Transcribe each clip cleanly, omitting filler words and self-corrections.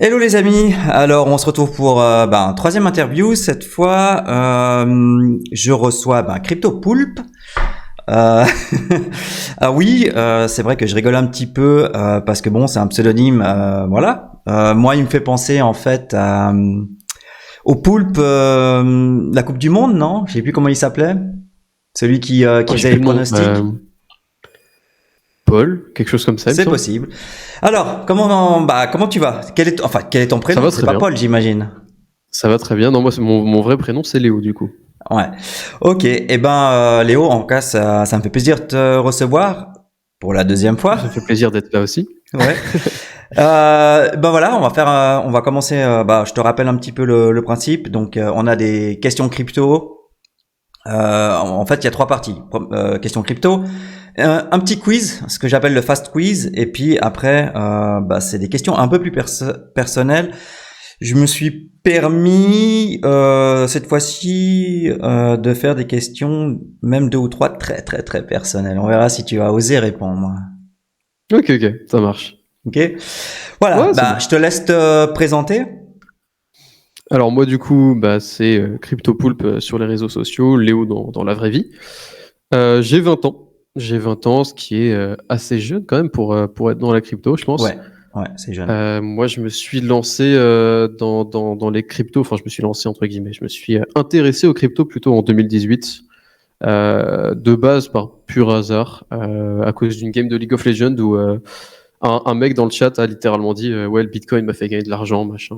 Hello les amis, alors on se retrouve pour troisième interview. Cette fois, je reçois CryptoPulp. Euh, ah oui, c'est vrai que je rigole un petit peu parce que bon, c'est un pseudonyme, voilà. Moi, il me fait penser en fait au Poulpe, la Coupe du Monde, non? Je sais plus comment il s'appelait. Celui qui Oh, j'ai faisait plus les le nom. pronostics. Paul, quelque chose comme ça, il me C'est semble. possible. Alors, comment tu vas? Quel est ton Ça prénom? va C'est très pas bien. Paul, j'imagine. Ça va très bien. Non, moi, mon vrai prénom, c'est Léo, du coup. Ouais. Ok. Léo, en tout cas, ça me fait plaisir de te recevoir pour la deuxième fois. Ça me fait plaisir d'être là aussi. Ouais. Voilà, on va commencer. Je te rappelle un petit peu le principe. Donc, on a des questions crypto. En fait, il y a trois parties. Questions crypto, un petit quiz, ce que j'appelle le fast quiz, et puis après, c'est des questions un peu plus personnelles. Je me suis permis cette fois-ci de faire des questions, même deux ou trois, très très très personnelles. On verra si tu vas oser répondre. Ok, ça marche. Ok. Voilà. Ouais, c'est bon. Je te laisse te présenter. Alors, moi, du coup, c'est CryptoPulp sur les réseaux sociaux, Léo dans la vraie vie. J'ai 20 ans. J'ai 20 ans, ce qui est assez jeune quand même pour être dans la crypto, je pense. Ouais. Ouais, c'est jeune. Moi, je me suis lancé dans les cryptos. Enfin, je me suis lancé entre guillemets. Je me suis intéressé aux cryptos plutôt en 2018. De base par pur hasard, à cause d'une game de League of Legends où un mec dans le chat a littéralement dit ouais, le Bitcoin m'a fait gagner de l'argent, machin.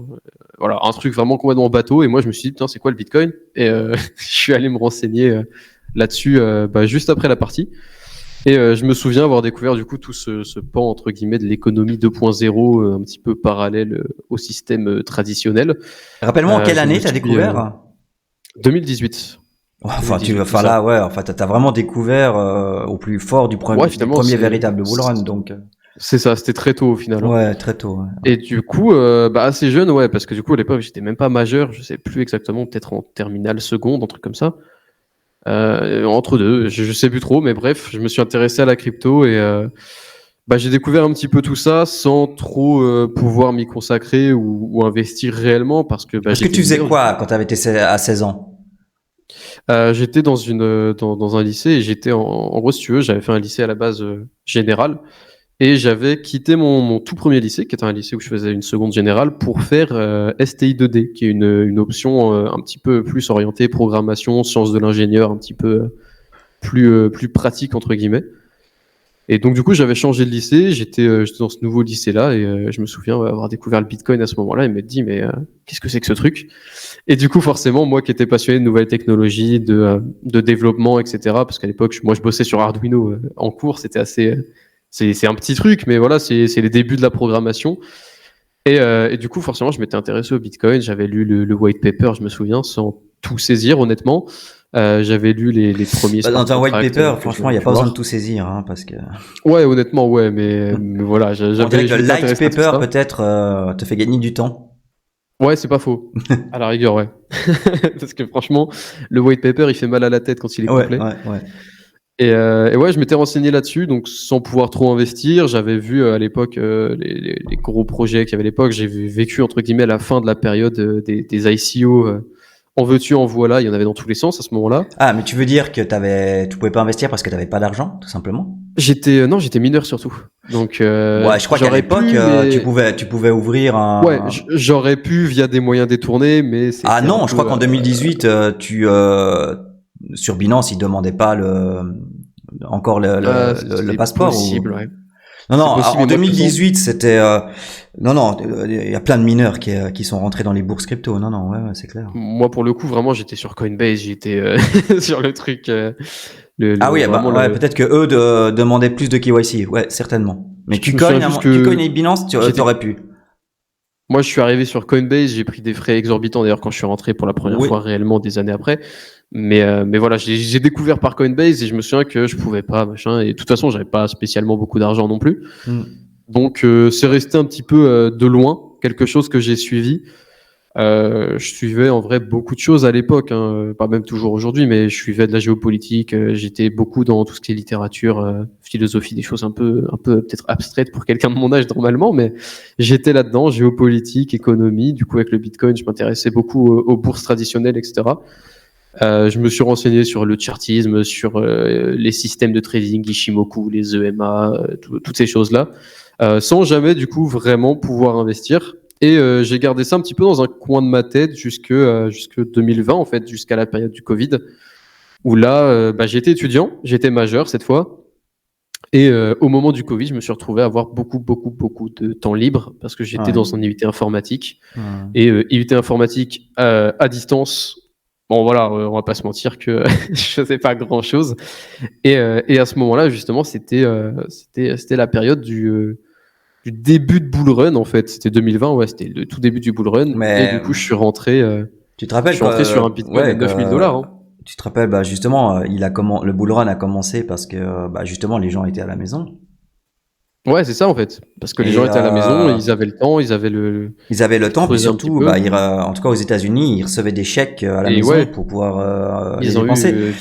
Voilà, un truc vraiment complètement bateau. Et moi, je me suis dit putain, c'est quoi le Bitcoin? Et je suis allé me renseigner là-dessus juste après la partie. Et je me souviens avoir découvert du coup tout ce pan entre guillemets de l'économie 2.0, un petit peu parallèle au système traditionnel. Rappelle-moi en quelle Je me année t'as suis découvert? 2018. Enfin C'est ça. là, ouais. Enfin, t'as vraiment découvert au plus fort Ouais, du finalement, premier véritable bull run, donc. c'est ça, c'était très tôt au final, hein. Ouais, très tôt. Ouais. Et du coup, assez jeune, ouais, parce que du coup, à l'époque, j'étais même pas majeur, je sais plus exactement, peut-être en terminale seconde, un truc comme ça. Entre deux, je sais plus trop, mais bref, je me suis intéressé à la crypto et j'ai découvert un petit peu tout ça sans trop pouvoir m'y consacrer ou investir réellement parce que Parce que j'étais tu faisais mineur du coup. quoi quand t'avais été à 16 ans? J'étais dans un lycée et j'étais en gros, si tu veux, j'avais fait un lycée à la base général. Et j'avais quitté mon tout premier lycée, qui était un lycée où je faisais une seconde générale, pour faire STI 2D, qui est une option un petit peu plus orientée programmation, sciences de l'ingénieur, un petit peu plus pratique, entre guillemets. Et donc, du coup, j'avais changé de lycée, j'étais dans ce nouveau lycée-là, et je me souviens avoir découvert le Bitcoin à ce moment-là, et m'être dit, mais qu'est-ce que c'est que ce truc? Et du coup, forcément, moi qui étais passionné de nouvelles technologies, de développement, etc., parce qu'à l'époque, moi, je bossais sur Arduino en cours, c'était assez. C'est un petit truc, mais voilà, c'est les débuts de la programmation. Et du coup, forcément, je m'étais intéressé au Bitcoin. J'avais lu le white paper, je me souviens, sans tout saisir, honnêtement. J'avais lu les premiers smart Dans un white contracts paper, que franchement, il j'avais n'y a pu pas besoin de tout voir. saisir, hein, parce que Ouais, honnêtement, ouais, mais voilà, on dirait que je le m'étais light intéressé à tout paper ça. peut-être te fait gagner du temps. Ouais, c'est pas faux. À la rigueur, ouais. Parce que franchement, le white paper, il fait mal à la tête quand il est Ouais, complet. ouais, ouais. Et ouais, je m'étais renseigné là-dessus, donc sans pouvoir trop investir. J'avais vu à l'époque les gros projets qu'il y avait à l'époque. J'ai vécu, entre guillemets, la fin de la période des ICO. En veux-tu, en voilà. Il y en avait dans tous les sens à ce moment-là. Ah, mais tu veux dire que tu pouvais pas investir parce que t'avais pas d'argent, tout simplement? Non, j'étais mineur surtout. Donc Ouais, je crois qu'à j'aurais l'époque, pu, mais tu pouvais ouvrir ouais, un. j'aurais pu via des moyens détournés, mais Ah c'était un non, je crois peu. qu'en 2018, sur Binance, ils demandaient pas encore le C'est passeport ou. possible, ouais. Non, non, C'est possible. en Et moi, de toute façon, 2018, c'était. Non, non, il y a plein de mineurs qui sont rentrés dans les bourses crypto. Non, non, ouais, ouais, c'est clair. moi, pour le coup, vraiment, j'étais sur Coinbase, j'étais sur le truc, Ah oui, vraiment ouais, le. peut-être que eux demandaient plus de KYC. Ouais, certainement. Mais Je me souviens juste KuCoin que et Binance, j'étais. t'aurais pu. Moi, je suis arrivé sur Coinbase, j'ai pris des frais exorbitants d'ailleurs quand je suis rentré pour la première Oui. fois réellement des années après. Mais voilà, j'ai découvert par Coinbase et je me souviens que je pouvais pas, machin. Et de toute façon, j'avais pas spécialement beaucoup d'argent non plus. Hmm. Donc, c'est resté un petit peu de loin, quelque chose que j'ai suivi. Je suivais en vrai beaucoup de choses à l'époque, hein, pas même toujours aujourd'hui, mais je suivais de la géopolitique. J'étais beaucoup dans tout ce qui est littérature, philosophie, des choses un peu peut-être abstraites pour quelqu'un de mon âge normalement, mais j'étais là-dedans, géopolitique, économie. Du coup, avec le Bitcoin, je m'intéressais beaucoup aux bourses traditionnelles, etc. Je me suis renseigné sur le chartisme, sur les systèmes de trading, Ishimoku, les EMA, toutes ces choses-là, sans jamais du coup vraiment pouvoir investir. Et j'ai gardé ça un petit peu dans un coin de ma tête jusque 2020 en fait, jusqu'à la période du Covid, où là, j'étais étudiant, j'étais majeur cette fois. Et au moment du Covid, je me suis retrouvé à avoir beaucoup de temps libre parce que j'étais Ouais. dans un IUT informatique. Ouais. Et IUT informatique à distance. Bon voilà, on va pas se mentir que je faisais pas grand chose. Et à ce moment-là, justement, c'était la période du début de bull run en fait. C'était 2020, ouais, c'était le tout début du bull run. Et Mais du coup, tu te rappelles sur un Bitcoin à 9000 dollars. Hein. tu te rappelles, justement, le bull run a commencé parce que, justement, les gens étaient à la maison. Ouais, c'est ça en fait. Parce que les Et gens étaient à la maison, ils avaient le temps, ils avaient ils avaient le pour temps, puis creuser un petit surtout, peu. en tout cas aux États-Unis, ils recevaient des chèques à la Et maison ouais, pour pouvoir les ils ont dépenser. eu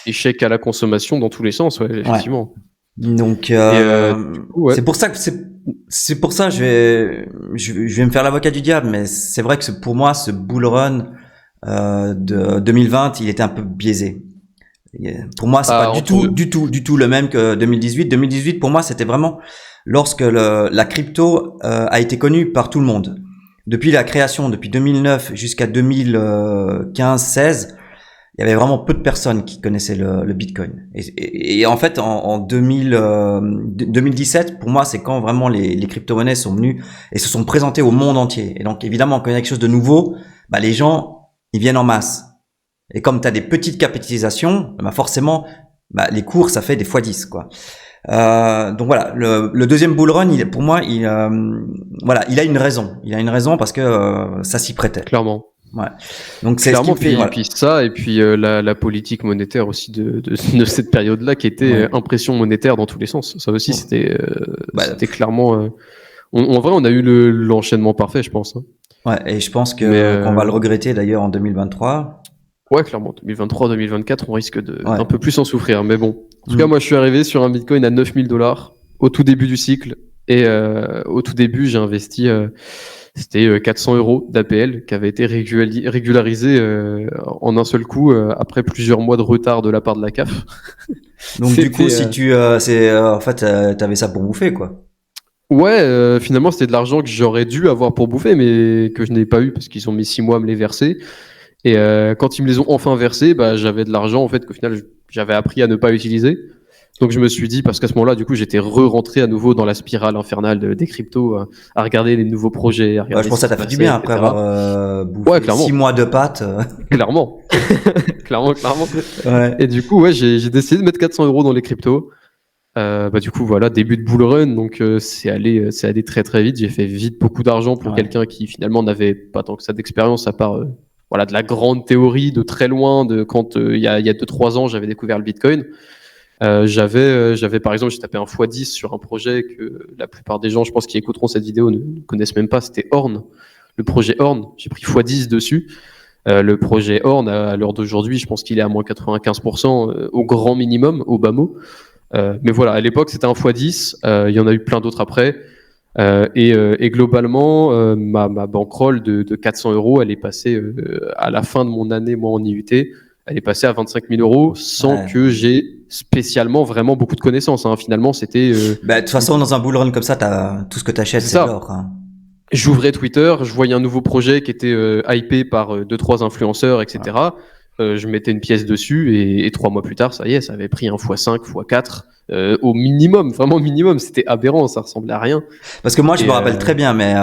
des chèques à la consommation dans tous les sens, ouais, Ouais. effectivement. Donc Et du coup, ouais. c'est pour ça que c'est pour ça je vais me faire l'avocat du diable, mais c'est vrai que pour moi ce bull run de 2020, il était un peu biaisé. Pour moi, c'est pas Ah, du tout le même que 2018. 2018, pour moi, c'était vraiment lorsque la crypto a été connue par tout le monde. Depuis la création, depuis 2009 jusqu'à 2015-16, il y avait vraiment peu de personnes qui connaissaient le Bitcoin. Et en fait, en 2017, pour moi, c'est quand vraiment les crypto-monnaies sont venues et se sont présentées au monde entier. Et donc, évidemment, quand il y a quelque chose de nouveau, les gens, ils viennent en masse. Et comme tu as des petites capitalisations, forcément, les cours, ça fait des fois 10, quoi. Donc voilà, le deuxième bull run, pour moi, il a une raison. Il a une raison parce que ça s'y prêtait. clairement. Ouais. Donc c'est ce qui Clairement, me fait. Voilà. puis ça, et puis la politique monétaire aussi de cette période-là qui était impression monétaire dans tous les sens. Ça aussi, c'était clairement. En vrai, on a eu l'enchaînement parfait, je pense. Hein. Ouais, et je pense qu'on va le regretter d'ailleurs en 2023. Ouais, clairement. 2023-2024, on risque d'un peu plus en souffrir. Mais bon. En tout cas, moi, je suis arrivé sur un Bitcoin à 9000 dollars au tout début du cycle. Et au tout début, j'ai investi. C'était 400 euros d'APL qui avait été régularisé en un seul coup après plusieurs mois de retard de la part de la CAF. Donc du coup, si tu, en fait, t'avais ça pour bouffer, quoi. Ouais, finalement, c'était de l'argent que j'aurais dû avoir pour bouffer, mais que je n'ai pas eu parce qu'ils ont mis 6 mois à me les verser. Et quand ils me les ont enfin versés, j'avais de l'argent en fait qu'au final j'avais appris à ne pas utiliser. Donc je me suis dit, parce qu'à ce moment-là, du coup, j'étais rentré à nouveau dans la spirale infernale des cryptos, à regarder les nouveaux projets. À regarder je pense que ça t'a fait du bien après avoir bouffé 6 mois de pâtes. Clairement. clairement. Ouais. Et du coup, ouais, j'ai décidé de mettre 400 euros dans les cryptos. Du coup, voilà, début de bull run, donc c'est allé très très vite. J'ai fait vite beaucoup d'argent pour quelqu'un qui finalement n'avait pas tant que ça d'expérience, à part de la grande théorie de très loin, de quand il y a 2-3 ans, j'avais découvert le Bitcoin. J'avais par exemple, j'ai tapé un x10 sur un projet que la plupart des gens, je pense, qui écouteront cette vidéo ne connaissent même pas. C'était Horn, le projet Horn. J'ai pris x10 dessus. Le projet Horn, à l'heure d'aujourd'hui, je pense qu'il est à moins 95% au grand minimum, au bas mot. Mais voilà, à l'époque, c'était un x10. Il y en a eu plein d'autres après. Et globalement, ma bankroll de 400 euros, elle est passée à la fin de mon année, moi, en IUT. Elle est passée à 25 000 euros sans que j'ai spécialement vraiment beaucoup de connaissances. Hein. Finalement, c'était. De toute façon, dans un bull run comme ça, tout ce que t'achètes, c'est l'or. Hein. J'ouvrais Twitter, je voyais un nouveau projet qui était hypé par 2-3 influenceurs, etc. Je mettais une pièce dessus et 3 mois plus tard, ça y est, ça avait pris un x5, x4 au minimum, vraiment au minimum. C'était aberrant, ça ressemblait à rien. Parce que moi, je me rappelle très bien, mais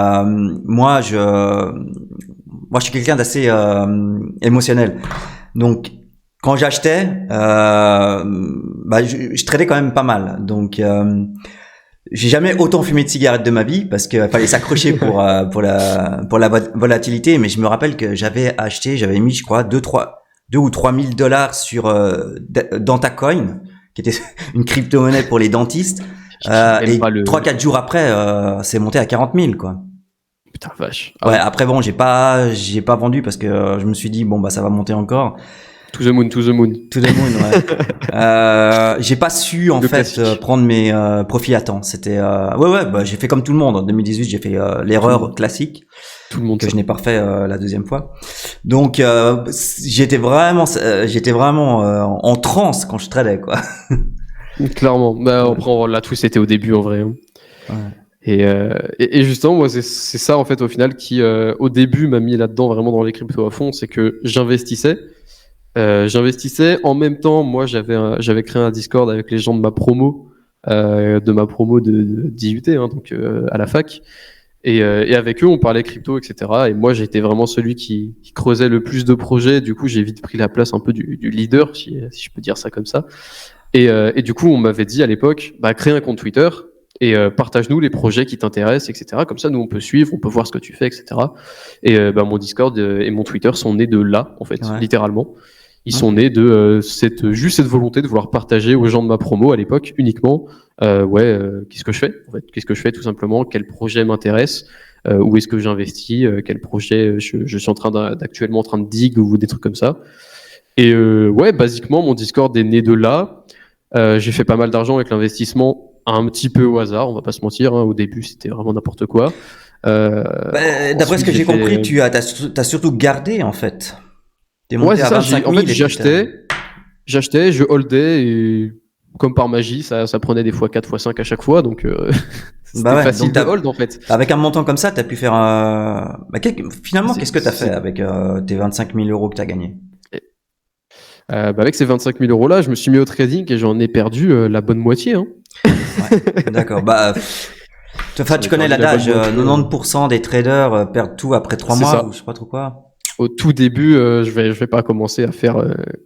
moi, je suis quelqu'un d'assez émotionnel. Donc, quand j'achetais, je tradais quand même pas mal. Donc, j'ai jamais autant fumé de cigarettes de ma vie parce qu'il fallait s'accrocher pour la volatilité. Mais je me rappelle que j'avais mis, je crois, 2 ou 3 000 dollars sur Dantacoin, qui était une crypto-monnaie pour les dentistes. Et 3-4 jours après, c'est monté à 40 000, quoi. Putain, vache. Ah Ouais, ouais. après bon, j'ai pas vendu parce que je me suis dit bon bah ça va monter encore. To the moon, to the moon. To the moon, ouais. J'ai pas su en Le fait classique. prendre mes profits à temps. C'était ouais bah j'ai fait comme tout le monde en 2018, j'ai fait Tout le l'erreur monde. classique Tout le monde, que ça. je n'ai pas refait la deuxième fois. Donc j'étais vraiment en transe quand je tradais quoi. Clairement. Bah, Ouais. après, là, tout c'était au début, en vrai. Hein. Ouais. Et justement, moi, c'est ça, en fait, au final, qui, au début, m'a mis là-dedans, vraiment dans les cryptos à fond. C'est que j'investissais. J'investissais. En même temps, moi, j'avais créé un Discord avec les gens de ma promo d'IUT, hein, donc à la fac. Et avec eux, on parlait crypto, etc. Et moi, j'étais vraiment celui qui creusait le plus de projets. Du coup, j'ai vite pris la place un peu du leader, si je peux dire ça comme ça. Et du coup, on m'avait dit à l'époque, bah, crée un compte Twitter et partage-nous les projets qui t'intéressent, etc. Comme ça, nous, on peut suivre, on peut voir ce que tu fais, etc. Et bah, mon Discord et mon Twitter sont nés de là, en fait, Ouais. littéralement. Ils sont Ok. nés de juste cette volonté de vouloir partager aux gens de ma promo à l'époque uniquement qu'est-ce que je fais en fait, qu'est-ce que je fais tout simplement, quel projet m'intéresse, où est-ce que j'investis, quel projet je suis actuellement en train de dig ou des trucs comme ça. Et ouais, basiquement, mon Discord est né de là. J'ai fait pas mal d'argent avec l'investissement, un petit peu au hasard, on va pas se mentir. Hein. Au début, c'était vraiment n'importe quoi. D'après ce Ensuite, que j'ai j'ai compris, fait. t'as surtout gardé en fait. T'es Ouais, monté c'est à ça. 25 En fait, 000 et puis j'achetais, je holdais et comme par magie, ça prenait des fois 4 fois 5 à chaque fois. Donc, bah c'était ouais. facile Donc de hold en fait. avec un montant comme ça, t'as pu faire finalement, C'est, qu'est-ce que t'as fait c'est- avec tes 25 000 euros que t'as gagné? bah, avec ces 25 000 euros là, je me suis mis au trading et j'en ai perdu la bonne moitié. Hein. Ouais. D'accord. Bah, enfin, J'en tu ai connais perdu la bonne l'adage, moitié. 90% des traders perdent tout après 3 C'est mois ça. ou je sais pas trop quoi. Au tout début, je vais pas commencer à faire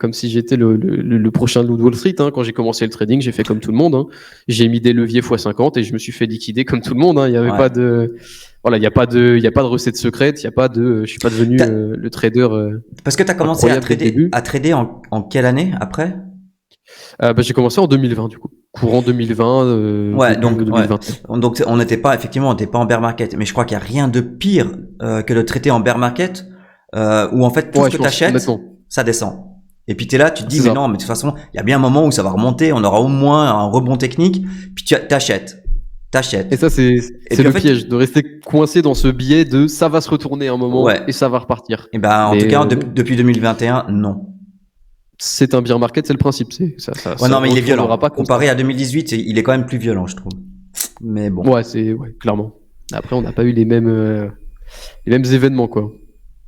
comme si j'étais le prochain loup de Wall Street. Hein. Quand j'ai commencé le trading, j'ai fait comme tout le monde. Hein. J'ai mis des leviers x50 et je me suis fait liquider comme tout le monde. Hein. Il y avait Ouais. pas de, voilà, il y a pas de recette secrète. Il y a pas de, je suis pas devenu T'as- le trader Parce que t'as commencé incroyable dès le début. à trader en quelle année après? Bah, j'ai commencé en 2020 du coup, courant 2020, Ouais, début donc ouais. 2021. Donc on n'était pas effectivement, on n'était pas en bear market, mais je crois qu'il y a rien de pire que de traiter en bear market où en fait tout ce Ouais, que je pense t'achètes, honnêtement, ça descend. Et puis t'es là, tu te dis c'est mais ça. non, mais de toute façon, il y a bien un moment où ça va remonter, on aura au moins un rebond technique, puis t'achètes, Et t'achètes. ça, Et c'est puis en le fait, piège de rester coincé dans ce biais de ça va se retourner un moment ouais. et ça va repartir. Et ben en tout Mais cas non. depuis 2021, non. C'est un bear market, c'est le principe. Ouais, Ça non, mais il est retournera violent. pas comme ça. Comparé à 2018, il est quand même plus violent, je trouve. Mais bon. Ouais, clairement. Après, on n'a pas eu les mêmes événements, quoi.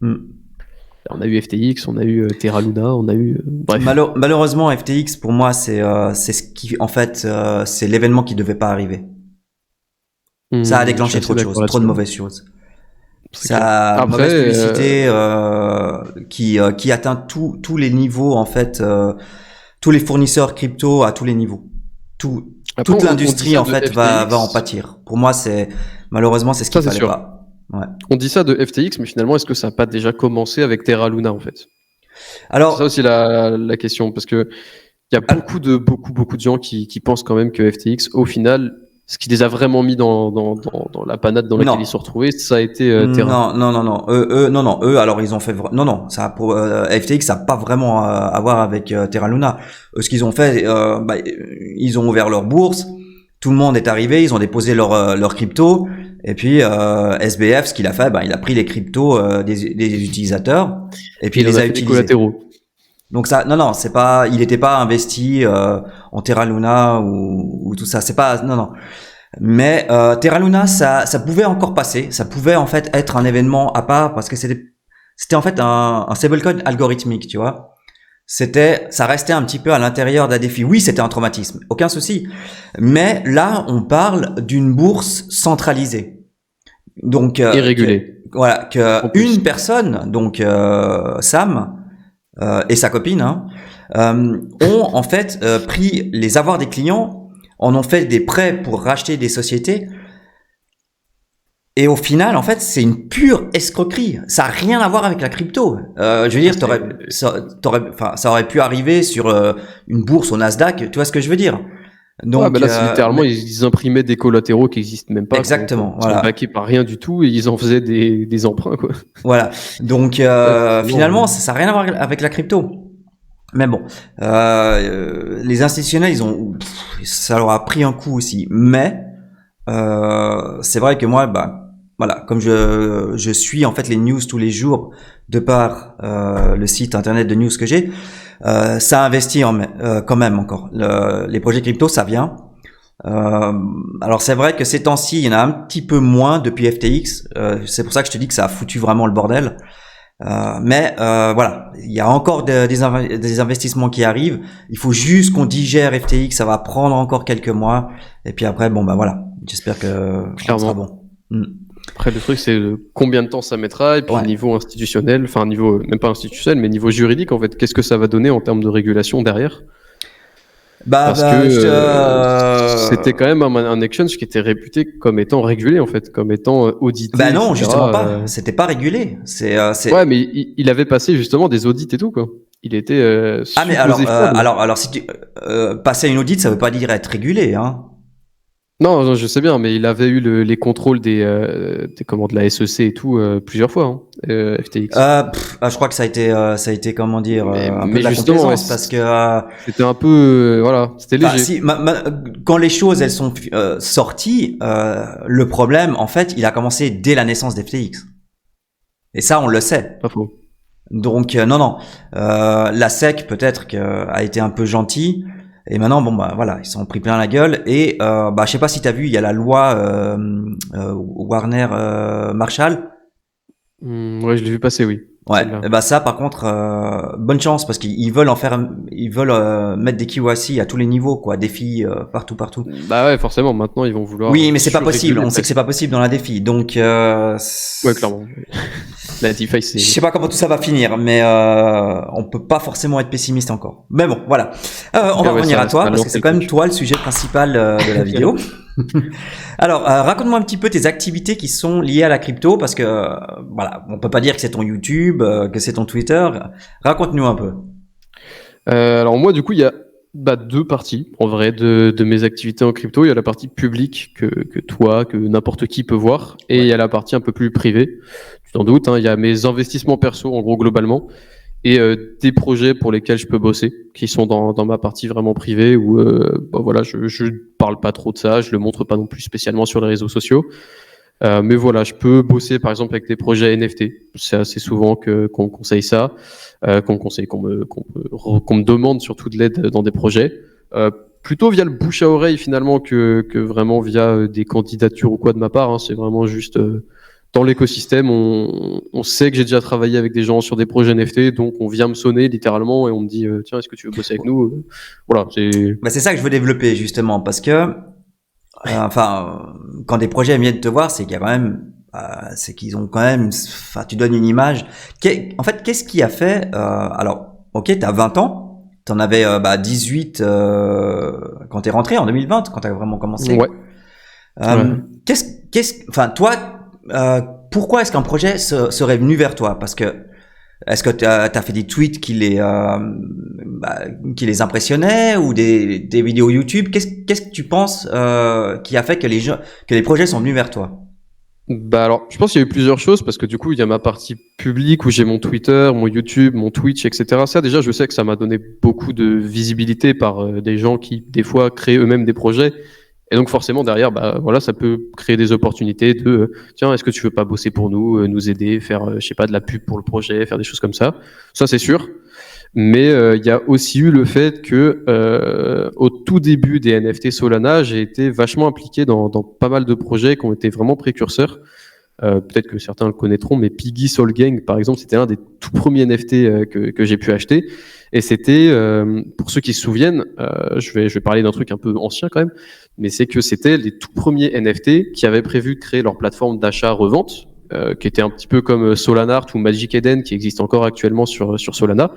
Hmm. On a eu FTX, on a eu Terra Luna, on a eu, bref. Malheureusement, FTX, pour moi, c'est ce qui, en fait, c'est l'événement qui devait pas arriver. Ça a Je suis déclenché assez trop de d'accord choses, trop de là-dessus. mauvaises choses. C'est clair. Ça, Après, mauvaise publicité qui atteint tous les niveaux, en fait, tous les fournisseurs crypto à tous les niveaux. Tout, après toute on dit l'industrie, ça en de fait, va en FTX. pâtir. Pour moi, malheureusement, c'est ce qu'il Ça, c'est fallait sûr. pas. Ouais. On dit ça de FTX, mais finalement, est-ce que ça n'a pas déjà commencé avec Terra Luna, en fait? C'est ça Alors, aussi la question, parce que il y a beaucoup de gens qui pensent quand même que FTX, au final, ce qui les a vraiment mis dans la panade dans laquelle ils se non. sont retrouvés, ça a été Terra. Non. Non. Eux, alors ils ont fait. Non, non. Ça, pour FTX, ça n'a pas vraiment à voir avec Terra Luna. Eux, ce qu'ils ont fait, ils ont ouvert leur bourse. Tout le monde est arrivé. Ils ont déposé leur crypto. Et puis SBF, ce qu'il a fait, il a pris les cryptos des utilisateurs et puis il Il en les a a fait des utilisés. collatéraux. Donc ça, non, c'est pas. Il n'était pas investi en Terra Luna ou tout ça. C'est pas. Non, non. Mais Terra Luna, ça pouvait encore passer, ça pouvait en fait être un événement à part parce que c'était en fait un stablecoin algorithmique, tu vois. Ça restait un petit peu à l'intérieur d'un défi. Oui, c'était un traumatisme, aucun souci. Mais là, on parle d'une bourse centralisée. Donc Et régulé, voilà, que en plus. une personne, donc Sam et sa copine, hein, ont en fait pris les avoirs des clients, en ont fait des prêts pour racheter des sociétés. Et au final, en fait, c'est une pure escroquerie. Ça a rien à voir avec la crypto. Je veux dire, ça aurait pu arriver sur une bourse au Nasdaq. Tu vois ce que je veux dire? Ouais, Donc, bah là, c'est littéralement, ils imprimaient des collatéraux qui n'existent même pas. exactement, Ils sont voilà. backés par rien du tout et ils en faisaient des emprunts, quoi. Voilà. Donc, Ouais, forcément, finalement, ça n'a rien à voir avec la crypto. Mais bon, les institutionnels, ça leur a pris un coup aussi. Mais c'est vrai que moi, bah, voilà, comme je suis en fait les news tous les jours de par le site internet de news que j'ai, ça investit quand même encore. Les projets crypto, ça vient. Alors c'est vrai que ces temps-ci, il y en a un petit peu moins depuis FTX. C'est pour ça que je te dis que ça a foutu vraiment le bordel. Mais voilà, il y a encore des investissements qui arrivent. Il faut juste qu'on digère FTX. Ça va prendre encore quelques mois. Et puis après, bon bah voilà. J'espère que ça sera bon. Après, le truc, c'est combien de temps ça mettra, et puis niveau institutionnel, enfin niveau même pas institutionnel, mais niveau juridique, en fait, qu'est-ce que ça va donner en termes de régulation derrière? Parce que c'était quand même un exchange qui était réputé comme étant régulé, en fait, comme étant audité. Bah non, etc. justement pas. C'était pas régulé. Ouais, mais il avait passé justement des audits et tout, quoi. Il était ah mais alors si tu passer une audit, ça veut pas dire être régulé, hein. Non, je sais bien, mais il avait eu les contrôles de la SEC et tout plusieurs fois, hein, FTX. Je crois que ça a été comment dire, un peu de la complaisance parce que c'était un peu voilà, c'était léger. Quand les choses elles sont sorties, le problème en fait, il a commencé dès la naissance d'FTX. Et ça, on le sait. Pas faux. Donc non, la SEC peut-être a été un peu gentille. Et maintenant, bon bah voilà, ils s'en pris plein la gueule. Et bah je sais pas si t'as vu, il y a la loi Warner Marshall. Ouais, je l'ai vu passer, oui. Ouais. Et bah ça, par contre, bonne chance parce qu'ils veulent mettre des KYC à tous les niveaux, quoi, défis partout. Bah ouais, forcément. Maintenant, ils vont vouloir. Oui, mais c'est pas possible. On sait que c'est pas possible dans la défi. Donc. Ouais, clairement. La DeFi, c'est. Je sais pas comment tout ça va finir, mais on peut pas forcément être pessimiste encore. Mais bon, voilà. On va revenir à toi parce que c'est quand même toi le sujet principal de la vidéo. Alors, raconte-moi un petit peu tes activités qui sont liées à la crypto parce que voilà, on peut pas dire que c'est ton YouTube, que c'est ton Twitter. Raconte-nous un peu. Alors moi, du coup, il y a deux parties en vrai de mes activités en crypto. Il y a la partie publique que toi, que n'importe qui peut voir, et il y a la partie un peu plus privée. Tu t'en doutes, hein, il y a mes investissements perso en gros globalement, et des projets pour lesquels je peux bosser, qui sont dans ma partie vraiment privée, où voilà, je parle pas trop de ça, je le montre pas non plus spécialement sur les réseaux sociaux. Mais voilà, je peux bosser par exemple avec des projets NFT. C'est assez souvent qu'on me conseille ça, qu'on me demande surtout de l'aide dans des projets. Plutôt via le bouche à oreille finalement que vraiment via des candidatures ou quoi de ma part. Hein. C'est vraiment juste dans l'écosystème, on sait que j'ai déjà travaillé avec des gens sur des projets NFT, donc on vient me sonner littéralement et on me dit tiens, est-ce que tu veux bosser avec nous? Voilà, c'est ça que je veux développer justement parce que quand des projets viennent te voir, c'est qu'il y a quand même c'est qu'ils ont quand même tu donnes une image. En fait, qu'est-ce qui a fait alors OK, tu as 20 ans, tu en avais 18 quand tu es rentré en 2020 quand tu as vraiment commencé. Ouais. Toi pourquoi est-ce qu'un projet serait venu vers toi? Parce que est-ce que tu as fait des tweets qui les impressionnaient ou des vidéos YouTube? Qu'est-ce que tu penses qui a fait que les projets sont venus vers toi? Alors, je pense qu'il y a eu plusieurs choses parce que du coup, il y a ma partie publique où j'ai mon Twitter, mon YouTube, mon Twitch, etc. Ça, déjà, je sais que ça m'a donné beaucoup de visibilité par des gens qui, des fois, créent eux-mêmes des projets. Et donc, forcément, derrière, voilà, ça peut créer des opportunités de tiens, est-ce que tu veux pas bosser pour nous, nous aider, faire, je sais pas, de la pub pour le projet, faire des choses comme ça. Ça, c'est sûr. Mais il y a aussi eu le fait que au tout début des NFT Solana, j'ai été vachement impliqué dans pas mal de projets qui ont été vraiment précurseurs. Peut-être que certains le connaîtront, mais Piggy Soul Gang, par exemple, c'était un des tout premiers NFT que j'ai pu acheter. Et c'était, pour ceux qui se souviennent, je vais parler d'un truc un peu ancien quand même, mais c'est que c'était les tout premiers NFT qui avaient prévu de créer leur plateforme d'achat-revente, qui était un petit peu comme Solanart ou Magic Eden, qui existe encore actuellement sur Solana.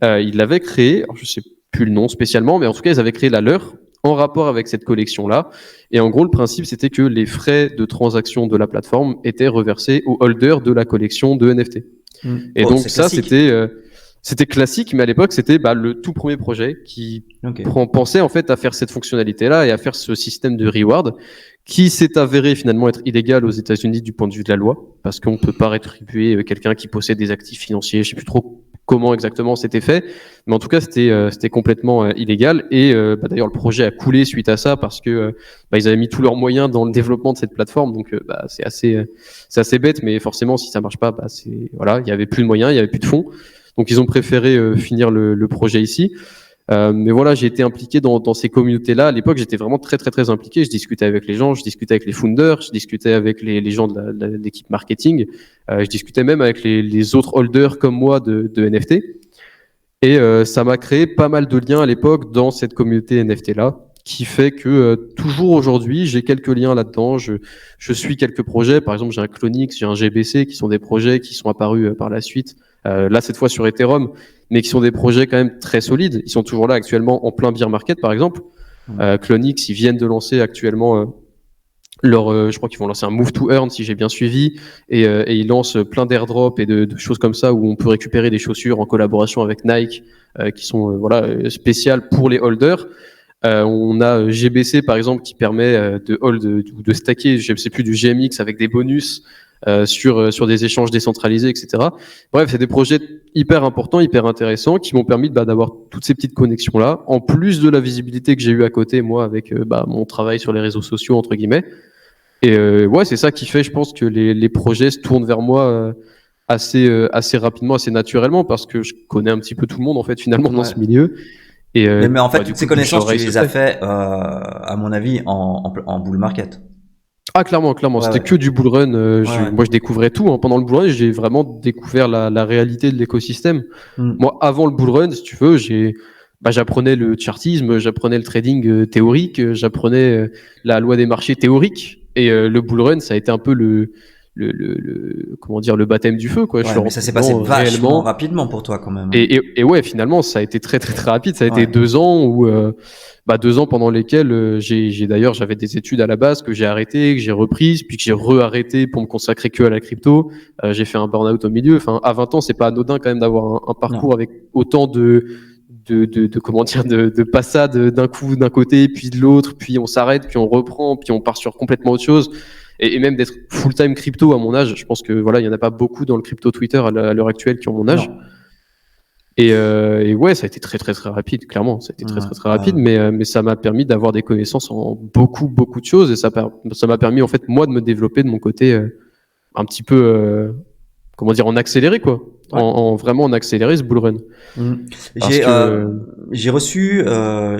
Ouais. Ils l'avaient créé, alors je sais plus le nom spécialement, mais en tout cas, ils avaient créé la leur en rapport avec cette collection-là. Et en gros, le principe, c'était que les frais de transaction de la plateforme étaient reversés aux holders de la collection de NFT. Et donc ça, c'était... C'était classique, mais à l'époque, c'était le tout premier projet qui pensait en fait à faire cette fonctionnalité-là et à faire ce système de reward qui s'est avéré finalement être illégal aux États-Unis du point de vue de la loi, parce qu'on ne peut pas rétribuer quelqu'un qui possède des actifs financiers. Je sais plus trop comment exactement c'était fait, mais en tout cas, c'était complètement illégal. Et d'ailleurs, le projet a coulé suite à ça parce que ils avaient mis tous leurs moyens dans le développement de cette plateforme. Donc, c'est assez bête, mais forcément, si ça marche pas, il y avait plus de moyens, il y avait plus de fonds. Donc ils ont préféré finir le projet ici. Mais voilà, j'ai été impliqué dans ces communautés-là. À l'époque, j'étais vraiment très, très, très impliqué. Je discutais avec les gens, je discutais avec les founders, je discutais avec les gens de l'équipe marketing. Je discutais même avec les autres holders comme moi de NFT. Et ça m'a créé pas mal de liens à l'époque dans cette communauté NFT-là, qui fait que toujours aujourd'hui, j'ai quelques liens là-dedans. Je suis quelques projets. Par exemple, j'ai un Clonix, j'ai un GBC, qui sont des projets qui sont apparus par la suite. Là, cette fois sur Ethereum, mais qui sont des projets quand même très solides. Ils sont toujours là actuellement en plein bear market, par exemple. Clonix, ils viennent de lancer actuellement je crois qu'ils vont lancer un Move to Earn, si j'ai bien suivi, et ils lancent plein d'airdrops et de choses comme ça où on peut récupérer des chaussures en collaboration avec Nike, qui sont spéciales pour les holders. On a GBC par exemple qui permet de hold ou de stacker, je ne sais plus, du GMX avec des bonus sur des échanges décentralisés, etc. Bref, c'est des projets hyper importants, hyper intéressants qui m'ont permis d'avoir toutes ces petites connexions là, en plus de la visibilité que j'ai eue à côté moi avec mon travail sur les réseaux sociaux entre guillemets. Et c'est ça qui fait, je pense, que les projets se tournent vers moi assez rapidement, assez naturellement, parce que je connais un petit peu tout le monde en fait finalement dans ce milieu. Et, mais en fait, toutes ces connaissances, tu les as fait, à mon avis, en bull market. Ah, clairement. C'était que du bull run. Moi, je découvrais tout. Hein. Pendant le bull run, j'ai vraiment découvert la réalité de l'écosystème. Moi, avant le bull run, si tu veux, j'apprenais le chartisme, j'apprenais le trading théorique, j'apprenais la loi des marchés théorique. Et le bull run, ça a été un peu le baptême du feu, quoi. Mais ça s'est passé vachement rapidement pour toi quand même. Et ouais, finalement, ça a été très très très rapide. Ça a été 2 ans où 2 ans pendant lesquels j'avais des études à la base que j'ai arrêtées, que j'ai reprises, puis que j'ai re-arrêté pour me consacrer que à la crypto. J'ai fait un burn-out au milieu. Enfin, à 20 ans, c'est pas anodin quand même d'avoir un parcours avec autant de passades d'un coup d'un côté puis de l'autre, puis on s'arrête, puis on reprend, puis on part sur complètement autre chose. Et même d'être full-time crypto à mon âge, je pense que il y en a pas beaucoup dans le crypto Twitter à l'heure actuelle qui ont mon âge. Et ouais, ça a été très très très rapide, clairement. Ça a été très très très rapide, mais ça m'a permis d'avoir des connaissances en beaucoup beaucoup de choses, et ça m'a permis en fait moi de me développer de mon côté un petit peu en accéléré quoi. Vraiment en accéléré ce bull run. J'ai reçu,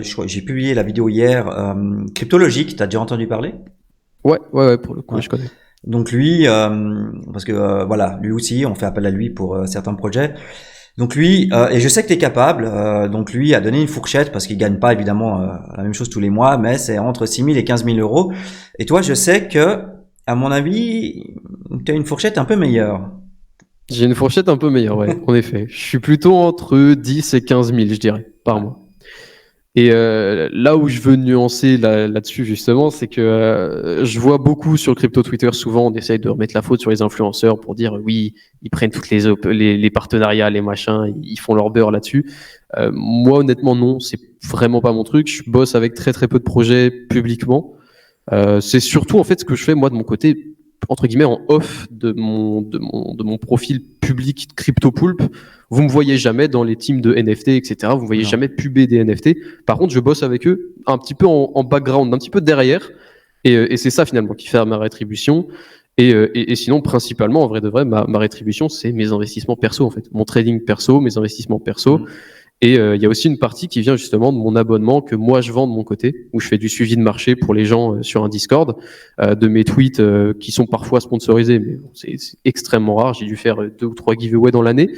j'ai publié la vidéo hier, Cryptologique, t'as déjà entendu parler? Ouais, pour le coup, je connais. Donc lui, parce que lui aussi, on fait appel à lui pour certains projets. Donc lui, et je sais que t'es capable, donc lui a donné une fourchette parce qu'il gagne pas évidemment la même chose tous les mois, mais c'est entre 6 000 et 15 000 euros. Et toi, je sais que, à mon avis, t'as une fourchette un peu meilleure. J'ai une fourchette un peu meilleure, ouais, en effet. Je suis plutôt entre 10 et 15 000, je dirais, par mois. Et là où je veux nuancer là-dessus, justement, c'est que je vois beaucoup sur crypto Twitter, souvent, on essaye de remettre la faute sur les influenceurs pour dire oui, ils prennent toutes les partenariats, les machins, ils font leur beurre là-dessus. Moi, honnêtement, non, c'est vraiment pas mon truc. Je bosse avec très très peu de projets publiquement. C'est surtout en fait ce que je fais moi de mon côté, entre guillemets en off de mon profil public CryptoPulp. Vous me voyez jamais dans les teams de NFT, etc. Vous me voyez jamais puber des NFT. Par contre, je bosse avec eux un petit peu en background, un petit peu derrière. Et c'est ça finalement qui fait ma rétribution. Et sinon, principalement, en vrai de vrai, ma rétribution, c'est mes investissements perso en fait. Mon trading perso, mes investissements perso. Et il y a aussi une partie qui vient justement de mon abonnement que moi je vends de mon côté, où je fais du suivi de marché pour les gens sur un Discord, de mes tweets qui sont parfois sponsorisés, mais bon, c'est extrêmement rare. J'ai dû faire 2 ou 3 giveaways dans l'année.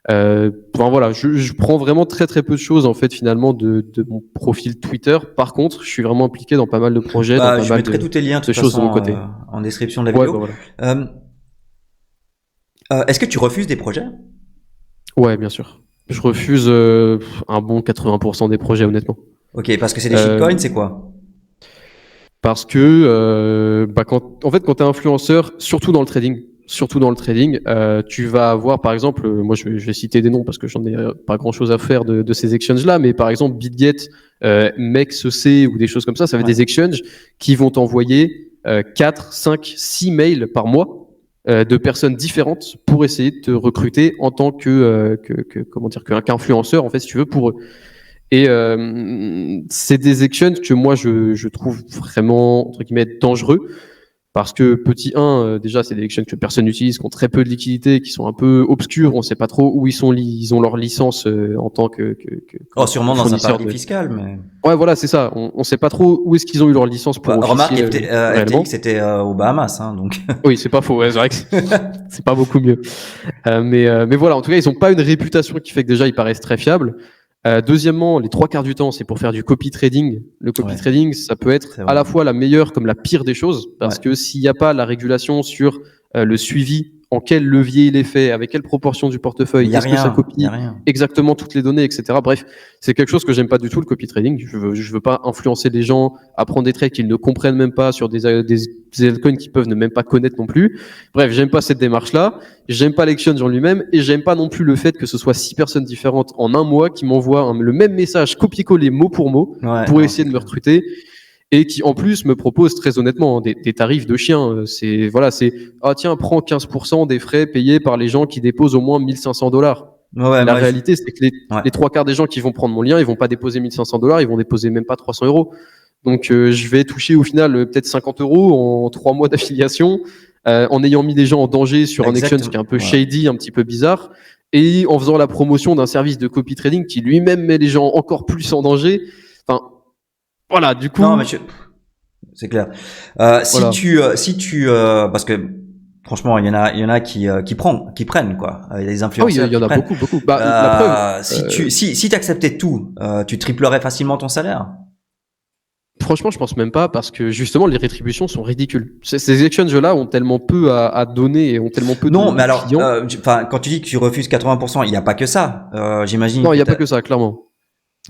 Je prends vraiment très très peu de choses en fait finalement de mon profil Twitter. Par contre, je suis vraiment impliqué dans pas mal de projets, dans pas je mal mettrai tous tes liens de choses de mon côté en description de la vidéo. Est-ce que tu refuses des projets? Ouais, bien sûr. Je refuse un bon 80% des projets, honnêtement. Ok, parce que c'est des shitcoins, c'est quoi? Parce que quand t'es influenceur, surtout dans le trading, surtout dans le trading. Tu vas avoir, par exemple, moi je vais citer des noms parce que j'en ai pas grand-chose à faire de ces exchanges-là, mais par exemple BitGet, MEXC ou des choses comme ça va être des exchanges qui vont t'envoyer 4, 5, 6 mails par mois de personnes différentes pour essayer de te recruter en tant qu'influenceur, en fait, si tu veux, pour eux. Et c'est des exchanges que moi je trouve vraiment entre guillemets dangereux parce que petit 1, déjà c'est des exchanges que personne n'utilise, qui ont très peu de liquidités, qui sont un peu obscurs, on sait pas trop où ils ont leur licence en tant que sûrement dans un fournisseur paradis fiscal, mais ouais voilà c'est ça, on sait pas trop où est-ce qu'ils ont eu leur licence pour remarque, officier réellement. FTX c'était aux Bahamas, hein, donc Oui c'est pas faux, ouais, c'est vrai que c'est pas beaucoup mieux, mais voilà, en tout cas ils ont pas une réputation qui fait que déjà ils paraissent très fiables. Deuxièmement, les 3 quarts du temps, c'est pour faire du copy trading. Le copy trading, ça peut être à la fois la meilleure comme la pire des choses, parce que s'il n'y a pas la régulation sur le suivi, en quel levier il est fait, avec quelle proportion du portefeuille, est-ce que ça copie exactement toutes les données, etc. Bref, c'est quelque chose que j'aime pas du tout, le copy trading. Je veux pas influencer les gens à prendre des trades qu'ils ne comprennent même pas sur des altcoins qu'ils peuvent ne même pas connaître non plus. Bref, j'aime pas cette démarche-là. J'aime pas l'exchange en lui-même et j'aime pas non plus le fait que ce soit 6 personnes différentes en un mois qui m'envoient le même message copier-coller mot pour mot pour essayer de me recruter et qui en plus me proposent très honnêtement des tarifs de chien. C'est ah tiens, prends 15% des frais payés par les gens qui déposent au moins $1 500. La réalité, c'est que les 3 quarts des gens qui vont prendre mon lien, ils vont pas déposer $1 500, ils vont déposer même pas 300 €. Donc je vais toucher au final peut-être 50 € en 3 mois d'affiliation. En ayant mis des gens en danger sur un exchange qui est un peu shady, un petit peu bizarre, et en faisant la promotion d'un service de copy trading qui lui-même met les gens encore plus en danger. Enfin, voilà, du coup. Non, mais c'est clair. Si tu, parce que franchement, il y en a qui prennent quoi. Il y a des influenceurs. Ah oui, il y en a beaucoup. Bah, la preuve. Si t'acceptais tout, tu triplerais facilement ton salaire. Franchement, je pense même pas parce que justement les rétributions sont ridicules. Ces exchanges-là ont tellement peu à donner et ont tellement peu de clients. Non, mais alors, quand tu dis que tu refuses 80%, il n'y a pas que ça. J'imagine. Non, il n'y a pas que ça, clairement.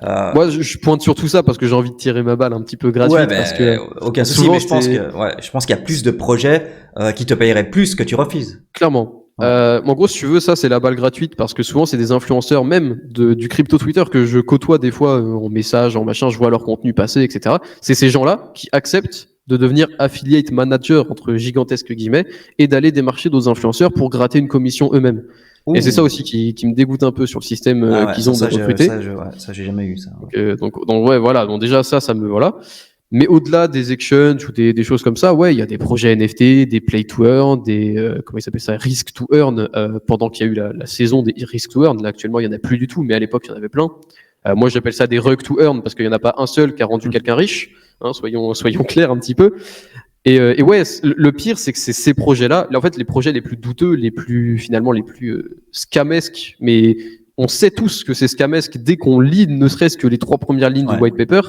Moi, je pointe sur tout ça parce que j'ai envie de tirer ma balle un petit peu gratuite. Parce que aucun souci, mais je pense qu'il y a plus de projets qui te payeraient plus que tu refuses. Clairement. En gros, si tu veux, ça c'est la balle gratuite parce que souvent c'est des influenceurs même du crypto Twitter que je côtoie des fois en message, en machin, je vois leur contenu passer, etc. C'est ces gens-là qui acceptent de devenir affiliate manager entre gigantesques guillemets et d'aller démarcher d'autres influenceurs pour gratter une commission eux-mêmes. Ouh. Et c'est ça aussi qui me dégoûte un peu sur le système qu'ils ont de recruter. Ça j'ai jamais eu ça. Donc ouais, voilà. Donc déjà ça me voilà. Mais au-delà des exchanges ou des choses comme ça, ouais, il y a des projets NFT, des play to earn, des comment il s'appelle ça, risk to earn. Pendant qu'il y a eu la saison des risk to earn, là actuellement il y en a plus du tout, mais à l'époque il y en avait plein. Moi j'appelle ça des rug to earn parce qu'il y en a pas un seul qui a rendu quelqu'un riche. Hein, soyons clairs un petit peu. Et ouais, le pire c'est que c'est ces projets-là, en fait les projets les plus douteux, les plus scamesques, mais on sait tous que c'est scamesque dès qu'on lit ne serait-ce que les 3 premières lignes du white paper.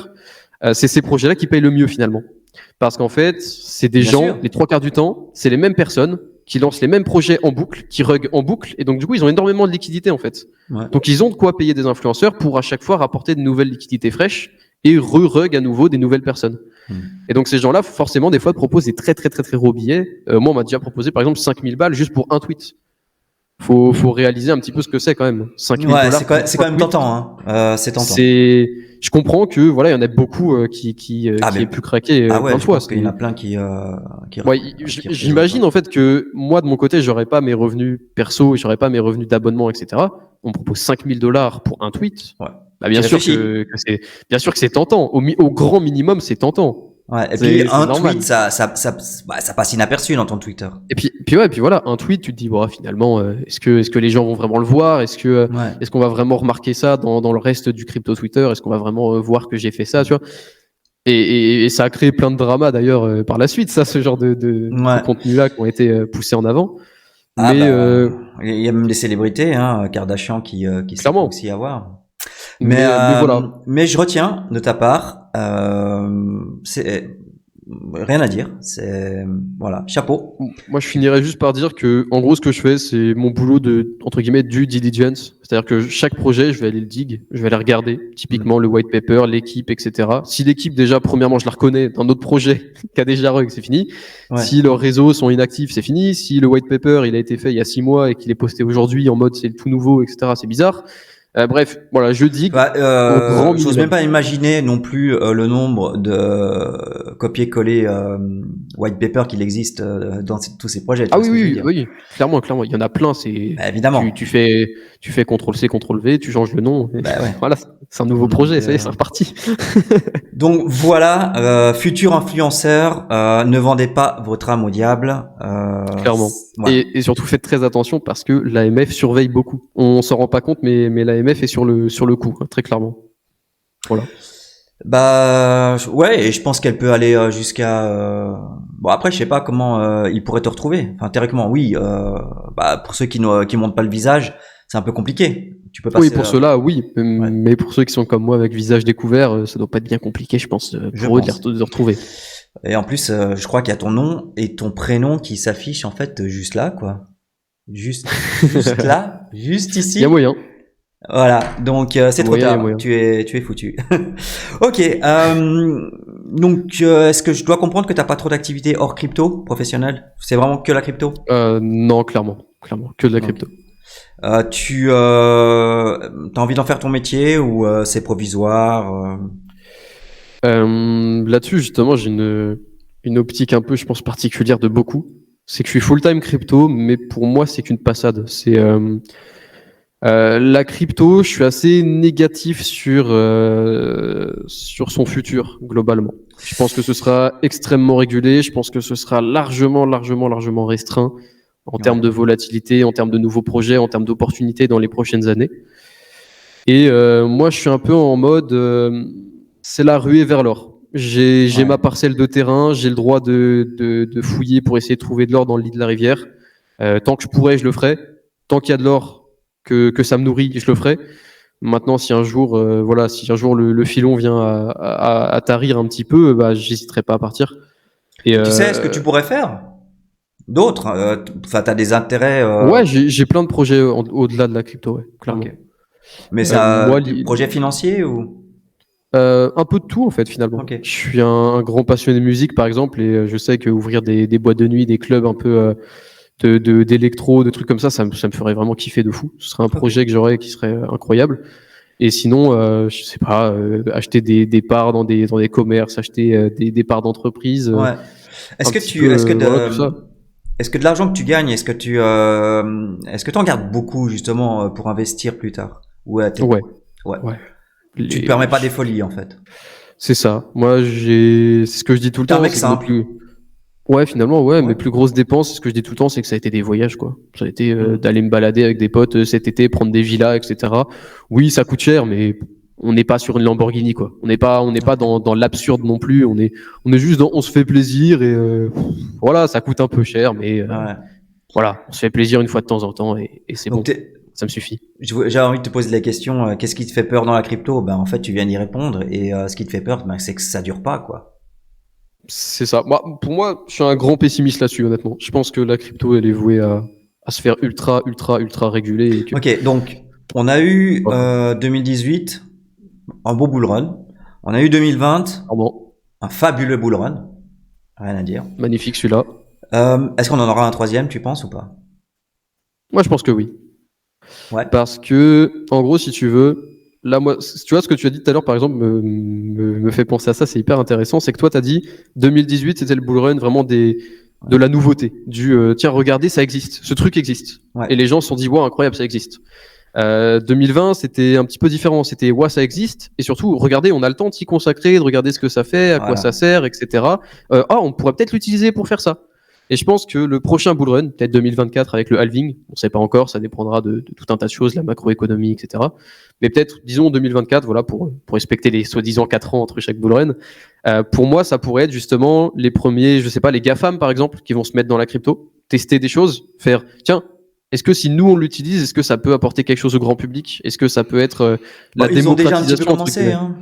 C'est ces projets-là qui payent le mieux finalement. Parce qu'en fait, c'est des gens, les 3 quarts du temps, c'est les mêmes personnes qui lancent les mêmes projets en boucle, qui rug en boucle, et donc du coup, ils ont énormément de liquidités en fait. Ouais. Donc ils ont de quoi payer des influenceurs pour à chaque fois rapporter de nouvelles liquidités fraîches et rug à nouveau des nouvelles personnes. Et donc ces gens-là, forcément, des fois, proposent des très très très très gros billets. Moi, on m'a déjà proposé par exemple 5000 balles juste pour un tweet. Faut réaliser un petit peu ce que c'est quand même. 5 000 $. C'est quand même tentant, hein. C'est tentant. Je comprends que voilà, il y en a beaucoup qui aient pu craquer plein de fois. Parce qu'il y en a plein qui j'imagine en fait que moi de mon côté, j'aurais pas mes revenus perso, j'aurais pas mes revenus d'abonnement, etc. On me propose 5 000 $ pour un tweet. Ouais. Bah, bien sûr que c'est tentant. Au grand minimum, c'est tentant. Ouais, et puis un tweet, ça passe inaperçu dans ton Twitter. Et puis voilà, un tweet, tu te dis, bon, finalement, est-ce que les gens vont vraiment le voir? Est-ce qu'on va vraiment remarquer ça dans le reste du crypto Twitter? Est-ce qu'on va vraiment voir que j'ai fait ça, tu vois? Et ça a créé plein de dramas d'ailleurs par la suite, ça, ce genre de contenu-là qui ont été poussés en avant. Il y a même des célébrités, hein, Kardashian qui se font aussi avoir. Mais voilà. Mais je retiens de ta part, rien à dire. C'est voilà, chapeau. Moi, je finirais juste par dire que, en gros, ce que je fais, c'est mon boulot de, entre guillemets, due diligence. C'est-à-dire que chaque projet, je vais aller le dig, je vais aller regarder, typiquement le white paper, l'équipe, etc. Si l'équipe, déjà, premièrement, je la reconnais d'un autre projet qui a déjà rug, c'est fini. Ouais. Si leurs réseaux sont inactifs, c'est fini. Si le white paper, il a été fait il y a 6 mois et qu'il est posté aujourd'hui en mode c'est le tout nouveau, etc., c'est bizarre. Bref, voilà, je dig. Bah, au grand j'ose minimum. même pas imaginer non plus le nombre de copier-coller white paper qu'il existe dans tous ces projets. Ah oui, clairement. Il y en a plein. C'est bah, évidemment. tu fais CTRL-C, CTRL-V, tu changes le nom. Et Bah, ouais. voilà, c'est un nouveau Donc, projet, ça y est, c'est reparti. Donc voilà, futur influenceur, ne vendez pas votre âme au diable. Clairement. Ouais. Et surtout, faites très attention parce que l'AMF surveille beaucoup. On s'en rend pas compte, mais l'AMF est sur le coup, hein, très clairement. Voilà. Bah ouais, et je pense qu'elle peut aller jusqu'à. Bon après, je sais pas comment il pourrait te retrouver. Enfin théoriquement, oui. Bah pour ceux qui montrent pas le visage, c'est un peu compliqué. Tu peux passer. Oui, pour ceux-là, oui. Mais pour ceux qui sont comme moi avec visage découvert, ça doit pas être bien compliqué, je pense, pour eux de les retrouver. Et en plus, je crois qu'il y a ton nom et ton prénom qui s'affichent en fait juste là, quoi. Juste là, juste ici. Il y a moyen. Voilà, donc c'est trop tard. Moyen. Tu es foutu. Ok. Donc, est-ce que je dois comprendre que t'as pas trop d'activités hors crypto professionnelle? C'est vraiment que la crypto? Non, clairement, que de la crypto. Tu t'as envie d'en faire ton métier ou c'est provisoire? Là-dessus, justement, j'ai une optique un peu, je pense, particulière de beaucoup. C'est que je suis full-time crypto, mais pour moi, c'est qu'une passade. C'est la crypto, je suis assez négatif sur son futur globalement. Je pense que ce sera extrêmement régulé. Je pense que ce sera largement restreint en termes de volatilité, en termes de nouveaux projets, en termes d'opportunités dans les prochaines années. Et moi, je suis un peu en mode, c'est la ruée vers l'or. J'ai ma parcelle de terrain, j'ai le droit de fouiller pour essayer de trouver de l'or dans le lit de la rivière. Tant que je pourrais, je le ferai. Tant qu'il y a de l'or, que ça me nourrit, je le ferai. Maintenant, si un jour, le filon vient à tarir un petit peu, bah, j'hésiterai pas à partir. Et tu sais ce que tu pourrais faire? D'autres? Enfin, t'as des intérêts. Ouais, j'ai plein de projets au-delà de la crypto, ouais, clairement. Okay. Mais ça, moi, projet financier ou? Un peu de tout en fait finalement. Okay. Je suis un grand passionné de musique par exemple et je sais que ouvrir des boîtes de nuit, des clubs un peu d'électro, de trucs comme ça me ferait vraiment kiffer de fou. Ce serait un projet que j'aurais qui serait incroyable. Et sinon, je sais pas, acheter des parts dans des commerces, acheter des parts d'entreprise. Ouais. Est-ce que de l'argent que tu gagnes, est-ce que tu en gardes beaucoup justement pour investir plus tard? Ouais. Tu te permets pas des folies en fait. C'est ça. Moi, c'est ce que je dis tout le temps. C'est simple. Ouais, finalement, ouais. Mes plus grosses dépenses, c'est ce que je dis tout le temps, c'est que ça a été des voyages, quoi. Ça a été d'aller me balader avec des potes cet été, prendre des villas, etc. Oui, ça coûte cher, mais on n'est pas sur une Lamborghini, quoi. On n'est pas dans l'absurde non plus. On est juste on se fait plaisir et voilà, ça coûte un peu cher, mais voilà, on se fait plaisir une fois de temps en temps et c'est bon. Ça me suffit. J'ai envie de te poser la question, qu'est-ce qui te fait peur dans la crypto? Ben en fait, tu viens d'y répondre et ce qui te fait peur, ben, c'est que ça dure pas, quoi. C'est ça. Pour moi, je suis un grand pessimiste là-dessus, honnêtement. Je pense que la crypto, elle est vouée à se faire ultra régulée. Et que... Ok, donc on a eu 2018, un beau bull run. On a eu 2020, un fabuleux bull run. Rien à dire. Magnifique celui-là. Est-ce qu'on en aura un troisième, tu penses ou pas? Moi, je pense que oui. Ouais. Parce que, en gros, si tu veux, là, moi, tu vois, ce que tu as dit tout à l'heure, par exemple, me fait penser à ça, c'est hyper intéressant. C'est que toi, tu as dit 2018, c'était le bull run vraiment de la nouveauté. Tiens, regardez, ça existe. Ce truc existe. Ouais. Et les gens se sont dit, wow, incroyable, ça existe. 2020, c'était un petit peu différent. C'était, ouais, ça existe. Et surtout, regardez, on a le temps de s'y consacrer, de regarder ce que ça fait, à quoi ça sert, etc. On pourrait peut-être l'utiliser pour faire ça. Et je pense que le prochain bull run, peut-être 2024 avec le halving, on ne sait pas encore, ça dépendra de tout un tas de choses, la macroéconomie, etc. Mais peut-être, disons 2024, voilà, pour respecter les soi-disant 4 ans entre chaque bull run. Pour moi, ça pourrait être justement les premiers, je sais pas, les GAFAM par exemple, qui vont se mettre dans la crypto, tester des choses, faire, tiens, est-ce que si nous on l'utilise, est-ce que ça peut apporter quelque chose au grand public? Est-ce que ça peut être la démocratisation? Ils ont déjà un petit peu commencé, hein.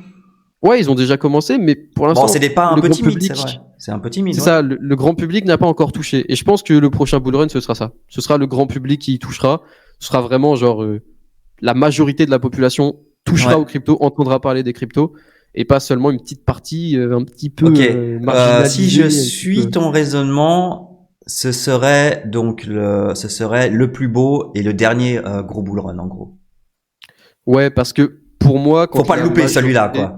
Ouais, ils ont déjà commencé, mais pour l'instant, bon, c'est des pas un peu timides, c'est vrai. C'est un peu timide. C'est Ouais. ça, le grand public n'a pas encore touché. Et je pense que le prochain bull run, ce sera ça. Ce sera le grand public qui y touchera. Ce sera vraiment genre la majorité de la population touchera Ouais. aux cryptos, entendra parler des cryptos, et pas seulement une petite partie un petit peu Ok. marginalisée. Si je un petit suis peu. ton raisonnement, ce serait le plus beau et le dernier gros bull run en gros. Ouais, parce que pour moi, quand Faut pas le la louper celui-là, majorité- quoi.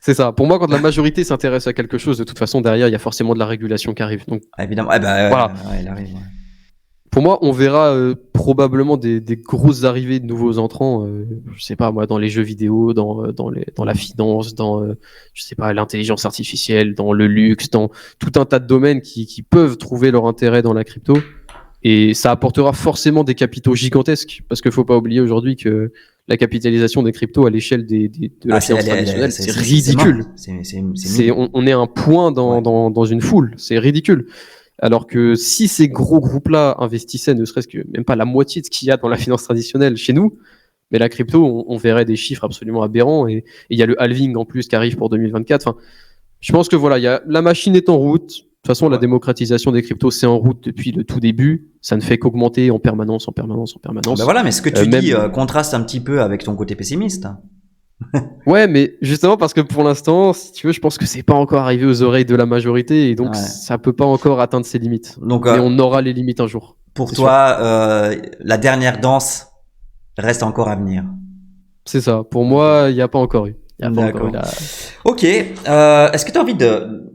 C'est ça. Pour moi, quand la majorité s'intéresse à quelque chose, de toute façon, derrière, il y a forcément de la régulation qui arrive. Donc, Ah, évidemment. Eh ben, voilà. ouais, il arrive. Ouais. Pour moi, on verra probablement des grosses arrivées de nouveaux entrants. Je sais pas moi, dans les jeux vidéo, dans la finance, dans je sais pas l'intelligence artificielle, dans le luxe, dans tout un tas de domaines qui peuvent trouver leur intérêt dans la crypto. Et ça apportera forcément des capitaux gigantesques, parce qu'il faut pas oublier aujourd'hui que la capitalisation des cryptos à l'échelle de la finance traditionnelle, c'est ridicule. On est un point dans une foule, c'est ridicule. Alors que si ces gros groupes-là investissaient ne serait-ce que même pas la moitié de ce qu'il y a dans la finance traditionnelle chez nous, mais la crypto, on verrait des chiffres absolument aberrants. Et il y a le halving en plus qui arrive pour 2024. Enfin, je pense que voilà, la machine est en route. De toute façon, la démocratisation des cryptos, c'est en route depuis le tout début. Ça ne fait qu'augmenter en permanence. Ben voilà, mais ce que tu dis contraste un petit peu avec ton côté pessimiste. Ouais, mais justement parce que pour l'instant, si tu veux, je pense que c'est pas encore arrivé aux oreilles de la majorité et donc ça peut pas encore atteindre ses limites. Donc, mais on aura les limites un jour. Pour toi, la dernière danse reste encore à venir. C'est ça. Pour moi, il n'y a pas encore eu. Ok. Est-ce que tu as envie de...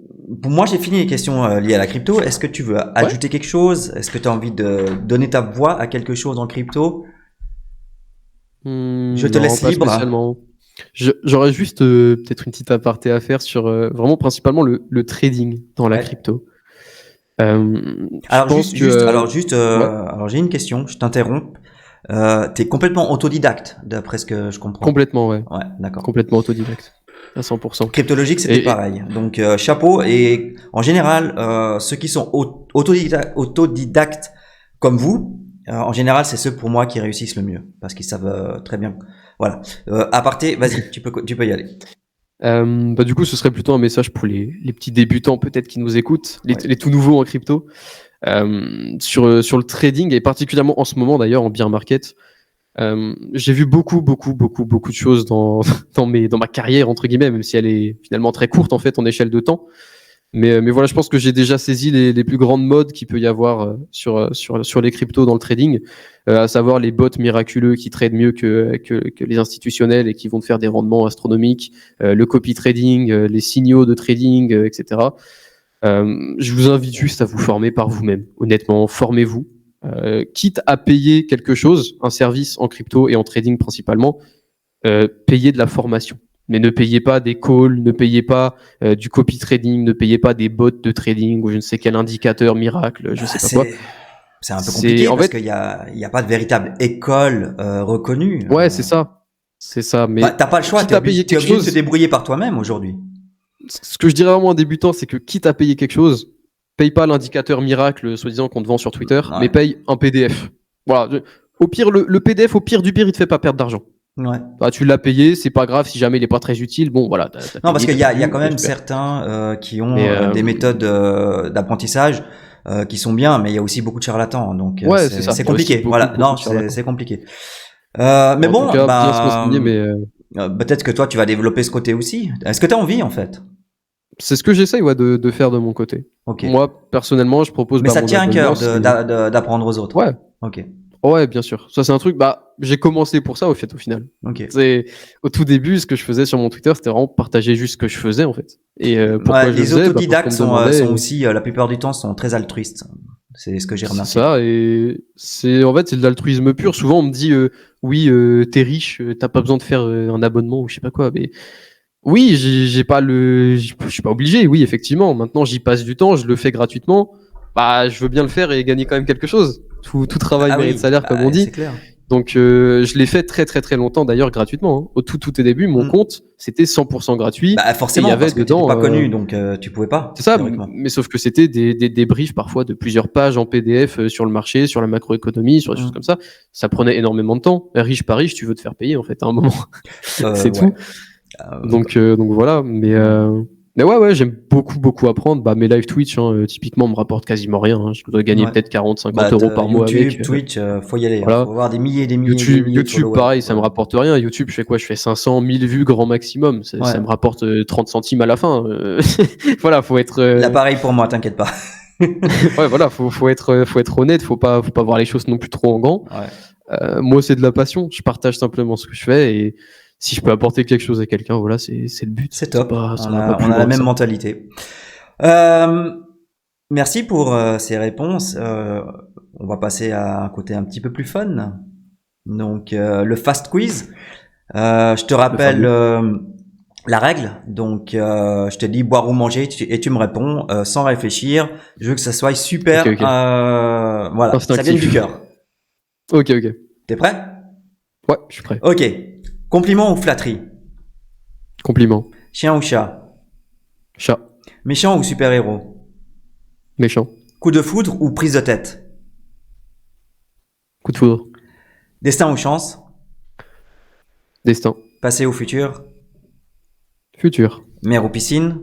Moi, j'ai fini les questions liées à la crypto. Est-ce que tu veux ajouter quelque chose? Est-ce que tu as envie de donner ta voix à quelque chose en crypto? Je te laisse libre. Spécialement. J'aurais juste peut-être une petite aparté à faire sur vraiment principalement le trading dans la crypto. Alors j'ai une question, je t'interromps. T'es complètement autodidacte, d'après ce que je comprends. Complètement, ouais. Ouais, d'accord. Complètement autodidacte, à 100%. Cryptologique, c'était pareil. Donc chapeau. Et en général, ceux qui sont autodidactes comme vous, en général, c'est ceux pour moi qui réussissent le mieux, parce qu'ils savent très bien. Voilà. Aparté, vas-y, tu peux y aller. Du coup, ce serait plutôt un message pour les petits débutants peut-être qui nous écoutent, les tout nouveaux en crypto, sur le trading et particulièrement en ce moment d'ailleurs en bear market. J'ai vu beaucoup de choses dans ma carrière entre guillemets, même si elle est finalement très courte en fait en échelle de temps. Mais voilà, je pense que j'ai déjà saisi les plus grandes modes qu'il peut y avoir sur les cryptos dans le trading, à savoir les bots miraculeux qui tradent mieux que les institutionnels et qui vont te faire des rendements astronomiques, le copy trading, les signaux de trading, etc. Je vous invite juste à vous former par vous-même. Honnêtement, formez-vous. Quitte à payer quelque chose, un service en crypto et en trading principalement, payez de la formation. Mais ne payez pas des calls, ne payez pas du copy trading, ne payez pas des bots de trading ou je ne sais quel indicateur miracle, je sais pas quoi. C'est un peu compliqué parce qu'il y a pas de véritable école reconnue. Ouais, c'est ça. C'est ça. Mais t'as pas le choix, t'es obligé de te débrouiller par toi-même aujourd'hui. Ce que je dirais vraiment à un débutant, c'est que quitte à payer quelque chose, paye pas l'indicateur miracle, soi-disant qu'on te vend sur Twitter, mais paye un PDF. Voilà. Au pire, le PDF, au pire du pire, il te fait pas perdre d'argent. Ouais. Bah, tu l'as payé, c'est pas grave si jamais il est pas très utile. Bon, voilà. Non, parce qu'il y a quand même certains qui ont des méthodes d'apprentissage qui sont bien, mais il y a aussi beaucoup de charlatans, donc ouais, c'est compliqué. Voilà, non, c'est compliqué. Mais en bon, tout cas, bien se renseigner, mais peut-être que toi tu vas développer ce côté aussi. Est-ce que tu as envie en fait? C'est ce que j'essaye de faire de mon côté. Okay. Moi, personnellement, je propose. Mais ça tient à cœur d'apprendre aux autres. Ouais. Ok. Ouais, bien sûr. Ça, c'est un truc. J'ai commencé pour ça au final. Okay. C'est au tout début, ce que je faisais sur mon Twitter, c'était vraiment partager juste ce que je faisais en fait. Et les autodidactes sont aussi, la plupart du temps, sont très altruistes. C'est ce que j'ai remarqué. C'est ça, et c'est de l'altruisme pur. Souvent, on me dit oui, t'es riche, t'as pas besoin de faire un abonnement ou je sais pas quoi. Mais oui, je suis pas obligé. Oui, effectivement. Maintenant, j'y passe du temps, je le fais gratuitement. Je veux bien le faire et gagner quand même quelque chose. Tout travail mérite salaire, comme on dit. C'est clair. Donc, je l'ai fait très très très longtemps d'ailleurs gratuitement. Hein. Au tout début, mon compte c'était 100% gratuit. Forcément, parce que dedans, t'étais pas connu, donc tu pouvais pas. C'est ça, mais sauf que c'était des briefs parfois de plusieurs pages en PDF sur le marché, sur la macroéconomie, sur des choses comme ça. Ça prenait énormément de temps. Riche pas riche, tu veux te faire payer en fait à un moment. C'est tout. Donc voilà, mais Mais ouais, j'aime beaucoup apprendre. Bah, mes live Twitch, typiquement, me rapportent quasiment rien. Je dois gagner Ouais. peut-être 40-50 Bah, euros par mois YouTube, avec. Twitch, faut y aller. Hein. Voilà. Faut avoir des milliers, des milliers, des YouTube, milliers de followers. pareil, ça me rapporte rien. YouTube, je fais quoi? Je fais 500, 1000 vues grand maximum. Ça Ouais. me rapporte 30 centimes à la fin. Voilà, faut être. L'appareil pour moi, t'inquiète pas. Ouais, voilà, faut être honnête. Faut pas voir les choses non plus trop en gants. Ouais. Moi, c'est de la passion. Je partage simplement ce que je fais et si je peux apporter quelque chose à quelqu'un, voilà, c'est le but. C'est top. Ça On va a, pas plus on a loin la que même ça. mentalité. Merci pour ces réponses. On va passer à un côté un petit peu plus fun. Donc, le fast quiz. Je te rappelle la règle. Donc, je te dis boire ou manger et tu me réponds sans réfléchir. Je veux que ça soit super. Ok. Voilà, ça Instinctif. vient du cœur. Ok. T'es prêt? Ouais, je suis prêt. Ok. Compliment ou flatterie? Compliment. Chien ou chat? Chat. Méchant ou super-héros? Méchant. Coup de foudre ou prise de tête? Coup de foudre. Destin ou chance? Destin. Passé ou futur? Futur. Mer ou piscine?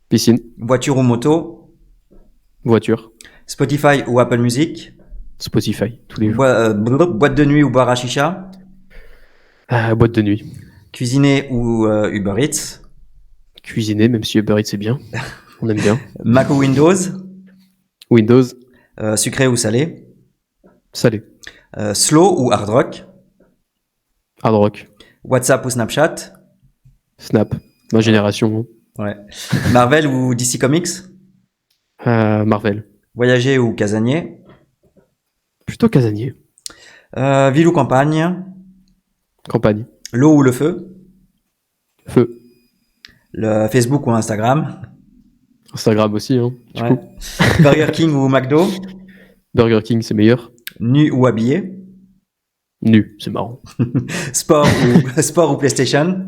Piscine. Voiture ou moto? Voiture. Spotify ou Apple Music? Spotify. Tous les jours. Boîte de nuit ou bar à chicha? Boîte de nuit. Cuisiner ou Uber Eats? Cuisiner, même si Uber Eats c'est bien. On aime bien. Mac ou Windows? Windows. Sucré ou salé? Salé. Slow ou hard rock? Hard rock. WhatsApp ou Snapchat? Snap. Ma génération. Ouais. Marvel ou DC Comics? Marvel. Voyager ou casanier? Plutôt casanier. Ville ou campagne? Campagne. L'eau ou le feu? Feu. Le Facebook ou Instagram? Instagram aussi, du Ouais. coup. Burger King ou McDo? Burger King, c'est meilleur. Nu ou habillé? Nu, c'est marrant. Sport ou PlayStation?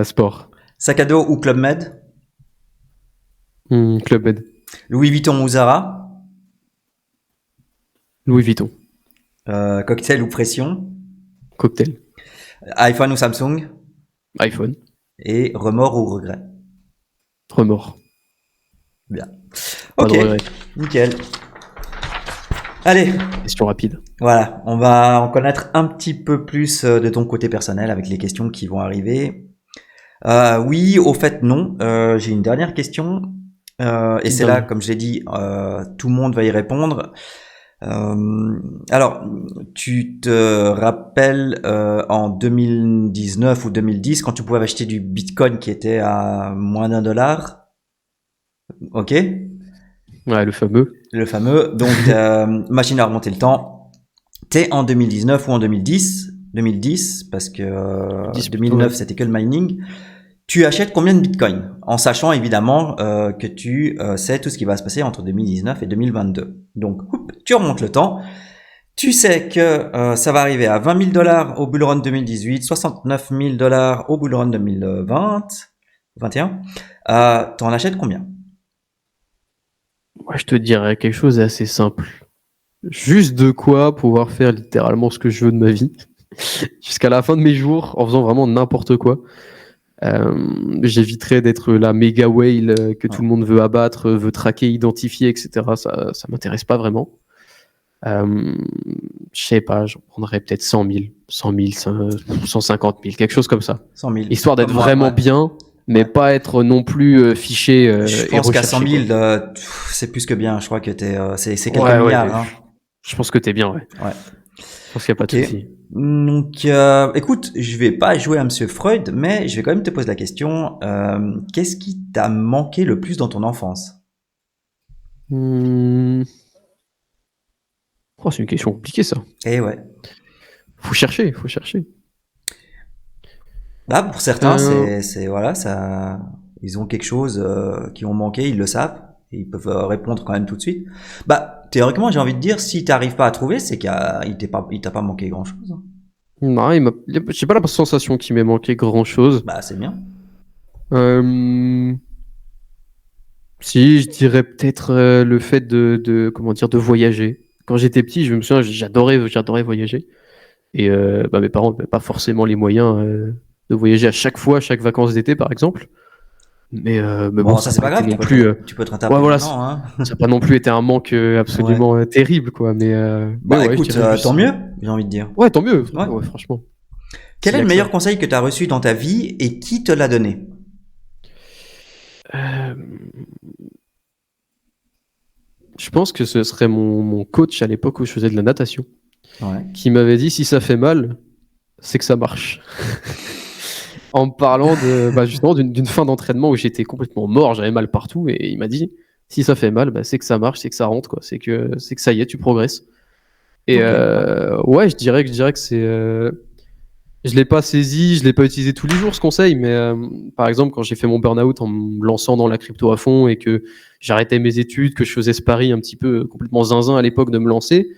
Sport. Sac à dos ou Club Med? Club Med. Louis Vuitton ou Zara? Louis Vuitton. Cocktail ou pression? Cocktail. iPhone ou Samsung? iPhone. Et remords ou regret? Remords. Bien. Pas Ok, de regret. nickel. Allez, Question rapide. voilà, on va en connaître un petit peu plus de ton côté personnel avec les questions qui vont arriver. Oui, au fait, non. J'ai une dernière question. Et c'est là, comme je l'ai dit, tout le monde va y répondre. Alors, tu te rappelles en 2019 ou 2010 quand tu pouvais acheter du Bitcoin qui était à moins $1? Ok, Ouais, le fameux. le fameux. Donc, machine à remonter le temps. T'es en 2019 ou en 2010? 2010 parce que 10 plutôt, 2009 ouais. c'était que le mining. Tu achètes combien de Bitcoin? En sachant évidemment que tu sais tout ce qui va se passer entre 2019 et 2022. Donc, tu remontes le temps. Tu sais que ça va arriver à 20 000 $ au bull run 2018, 69 000 $ au bull run 2020, 21. T'en achètes combien? Moi, je te dirais quelque chose d'assez simple. Juste de quoi pouvoir faire littéralement ce que je veux de ma vie. Jusqu'à la fin de mes jours, en faisant vraiment n'importe quoi. J'éviterais d'être la méga whale que tout le monde veut abattre, veut traquer, identifier, etc. Ça m'intéresse pas vraiment. Je sais pas, j'en prendrais peut-être 100 000, 150 000, quelque chose comme ça. 100 000. Histoire d'être Comme moi, vraiment ouais. bien, mais pas être non plus fiché Je et pense qu'à 100 recherché, 000, quoi. c'est plus que bien. Je crois que c'est quelques Ouais, milliards. Hein. je pense que t'es bien, ouais. Ouais. Je pense qu'il n'y a pas de Ok. souci. Donc, écoute, je vais pas jouer à Monsieur Freud, mais je vais quand même te poser la question. Qu'est-ce qui t'a manqué le plus dans ton enfance? Oh, c'est une question compliquée, ça. Eh ouais. Faut chercher. Là, pour certains, c'est voilà, ça, ils ont quelque chose qui ont manqué, ils le savent, et ils peuvent répondre quand même tout de suite. Bah, théoriquement, j'ai envie de dire, si t'arrives pas à trouver, c'est qu'il t'a pas manqué grand chose. Non, j'ai pas la sensation qu'il m'ait manqué grand-chose. Bah, c'est bien. Si, je dirais peut-être le fait de voyager. Quand j'étais petit, je me souviens, j'adorais voyager. Et mes parents n'avaient pas forcément les moyens de voyager à chaque vacances d'été, par exemple. Mais Bon, bon, ça ça n'a c'est pas pas été grave, non plus. tu peux te Ouais, rattraper voilà, maintenant, hein. ça n'a pas non plus été un manque Ouais. absolument terrible, quoi. Mais Bah ouais, je écoute, dirais juste tant ça. mieux, j'ai envie de dire. Ouais, tant mieux. Ouais. Ouais, franchement, Quel s'il est y a le que ça. meilleur conseil que tu as reçu dans ta vie et qui te l'a donné? Euh, je pense que ce serait mon coach à l'époque où je faisais de la natation, Ouais. qui m'avait dit si ça fait mal, c'est que ça marche. En me parlant justement d'une fin d'entraînement où j'étais complètement mort, j'avais mal partout, et il m'a dit si ça fait mal, c'est que ça marche, c'est que ça rentre, quoi. C'est que ça y est, tu progresses. Et Ok. Ouais. ouais, je dirais que c'est. Je l'ai pas saisi, je l'ai pas utilisé tous les jours ce conseil, mais par exemple quand j'ai fait mon burn-out en me lançant dans la crypto à fond et que j'arrêtais mes études, que je faisais ce pari un petit peu complètement zinzin à l'époque de me lancer,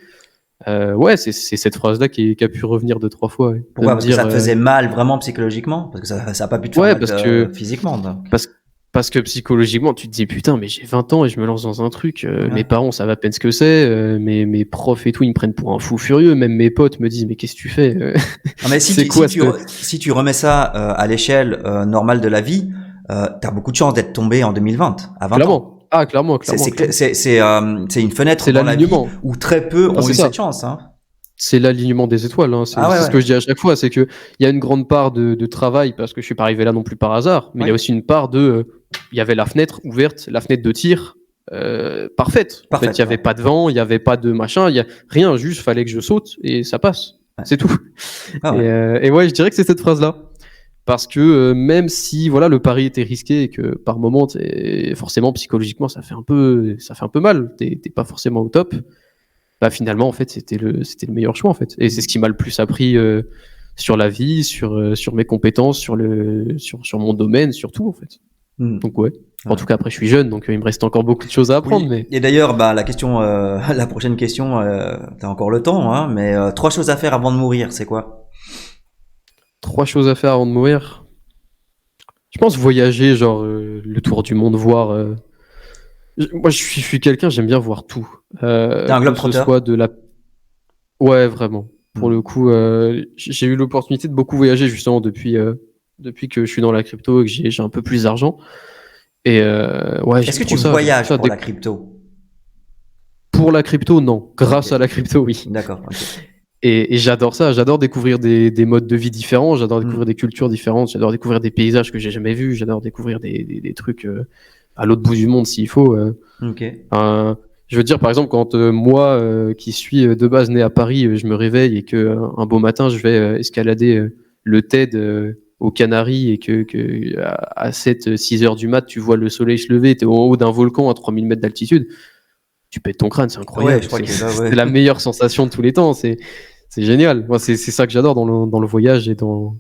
ouais, c'est cette phrase-là qui a pu revenir 2-3 fois, ouais. De Pourquoi? me Parce que dire ça te faisait mal vraiment psychologiquement? Parce que ça a pas pu te faire ouais, mal physiquement, donc. parce parce que psychologiquement tu te dis putain, mais j'ai 20 ans et je me lance dans un truc, mes Ouais. parents savent à peine ce que c'est, mes profs et tout ils me prennent pour un fou furieux, même mes potes me disent mais qu'est-ce que tu fais? Non, mais C'est quoi ce. si tu remets ça à l'échelle normale de la vie, t'as beaucoup de chance d'être tombé en 2020, à 20 ans. Clairement. Ah, clairement, clairement, clairement. C'est une fenêtre C'est dans la vie l'alignement. où très peu Non, ont c'est eu ça. cette chance, hein. C'est l'alignement des étoiles, hein. C'est Ah ouais, c'est ce ouais. que je dis à chaque fois, c'est que il y a une grande part de travail parce que je suis pas arrivé là non plus par hasard, mais il y Ouais. a aussi une part il y avait la fenêtre ouverte, la fenêtre de tir parfaite. En fait, Parfait. il y avait pas de vent, il y avait pas de machin, il y a rien, juste fallait que je saute et ça passe. Ouais. C'est tout. Ah ouais. Et ouais, je dirais que c'est cette phrase-là. Parce que même si voilà le pari était risqué et que par moment forcément psychologiquement ça fait un peu mal, t'es pas forcément au top. Bah finalement en fait c'était le meilleur choix en fait, et c'est ce qui m'a le plus appris sur la vie, sur mes compétences, sur mon domaine, sur tout en fait. Hmm. Donc ouais. En Ouais. tout cas après je suis jeune donc il me reste encore beaucoup de choses à apprendre, Oui. mais Et d'ailleurs, bah, la question, la prochaine question, t'as encore le temps, hein, mais 3 choses à faire avant de mourir, c'est quoi? 3 choses à faire avant de mourir. Je pense voyager, genre le tour du monde, voir. Moi je suis quelqu'un, j'aime bien voir tout. T'es un Que ce globe-trotter? soit de la. Ouais, vraiment. Pour Hmm. le coup, j'ai eu l'opportunité de beaucoup voyager justement depuis que je suis dans la crypto et que j'ai un peu plus d'argent. Et ouais, Est-ce j'aime que tu trop ça. J'aime trop voyages ça. pour la crypto? Pour la crypto, non. Grâce Ok. à la crypto, oui. D'accord. Ok. Et j'adore ça. J'adore découvrir des modes de vie différents. J'adore découvrir Hmm. des cultures différentes. J'adore découvrir des paysages que j'ai jamais vus. J'adore découvrir des trucs à l'autre bout du monde s'il faut. Ok. Je veux dire, par exemple, quand moi, qui suis de base né à Paris, je me réveille et que un beau matin, je vais escalader le TED aux Canaries et à 7-6 heures du mat, tu vois le soleil se lever, tu es au haut d'un volcan à 3000 mètres d'altitude, tu pètes ton crâne, c'est Ouais, incroyable. je crois C'est que là, ouais. c'est la meilleure sensation de tous les temps. C'est génial. Moi, c'est ça que j'adore dans le voyage et dans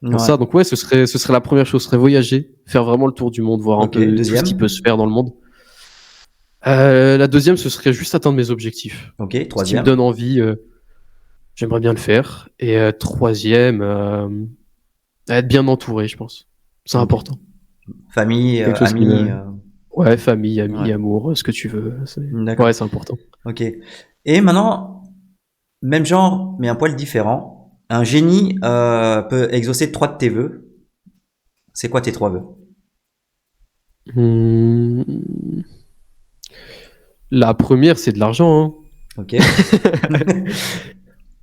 Ouais. ça. Donc ouais, ce serait la première chose, ce serait voyager, faire vraiment le tour du monde, voir un Ok. peu tout ce qui peut Deuxième. se faire dans le monde. La deuxième, ce serait juste atteindre mes objectifs. Ok. Ce qui me Troisième. donne envie, j'aimerais bien le faire. Et troisième, être bien entouré, je pense. C'est Ok. important. Famille, C'est quelque chose qui amis. me. Ouais, famille, Ouais. amis, amour, ce que tu veux. D'accord. Ouais, c'est important. Ok. Et maintenant, même genre, mais un poil différent. Un génie peut exaucer 3 de tes vœux. C'est quoi tes 3 vœux? Hmm. La première, c'est de l'argent, hein. Ok.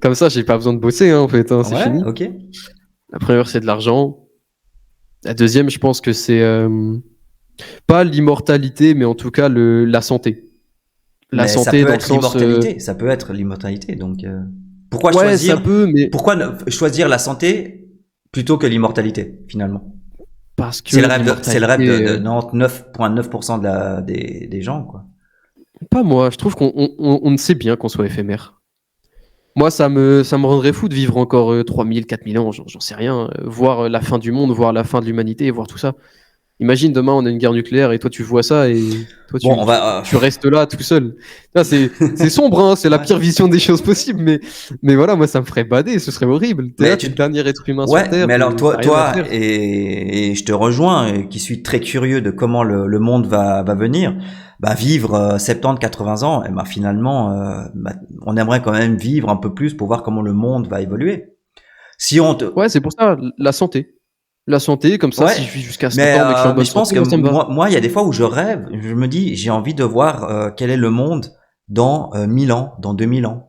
Comme ça, j'ai pas besoin de bosser, hein, en fait, hein, c'est Ouais. fini. Ok. La première, c'est de l'argent. La deuxième, je pense que c'est pas l'immortalité, mais en tout cas la santé. La Mais ça santé peut dans le être sens. l'immortalité. Ça peut être l'immortalité. Donc, pourquoi Ouais, ça choisir, peut, mais pourquoi choisir la santé plutôt que l'immortalité finalement? parce C'est que c'est le rêve de, l'immortalité. 99,9% des gens, quoi. Pas moi, je trouve qu'on ne sait bien qu'on soit éphémère. Moi, ça me rendrait fou de vivre encore 3000, 4000 ans, j'en sais rien. Voir la fin du monde, voir la fin de l'humanité, voir tout ça. Imagine demain, on a une guerre nucléaire et toi, tu vois ça et toi, Bon, tu, on tu, va. tu restes là tout seul. Là, c'est sombre, hein, c'est la Ouais. pire vision des choses possibles, mais voilà, moi, ça me ferait bader, ce serait horrible. T'es Mais là, t'es le dernier être humain sur ouais, Terre, mais alors t'as rien à faire. et je te rejoins, qui suis très curieux de comment le monde va venir. Bah, vivre 70, 80 ans, et bah, finalement, on aimerait quand même vivre un peu plus pour voir comment le monde va évoluer. Si on te, Ouais, c'est pour ça, la santé. La santé, comme ça, Ouais. si je vis jusqu'à 100 Mais, ans, mais que je suis en mais bonne je pense santé, que moi, ça me va. moi, il y a des fois où je rêve, je me dis, j'ai envie de voir quel est le monde dans 1000 ans, dans 2000 ans.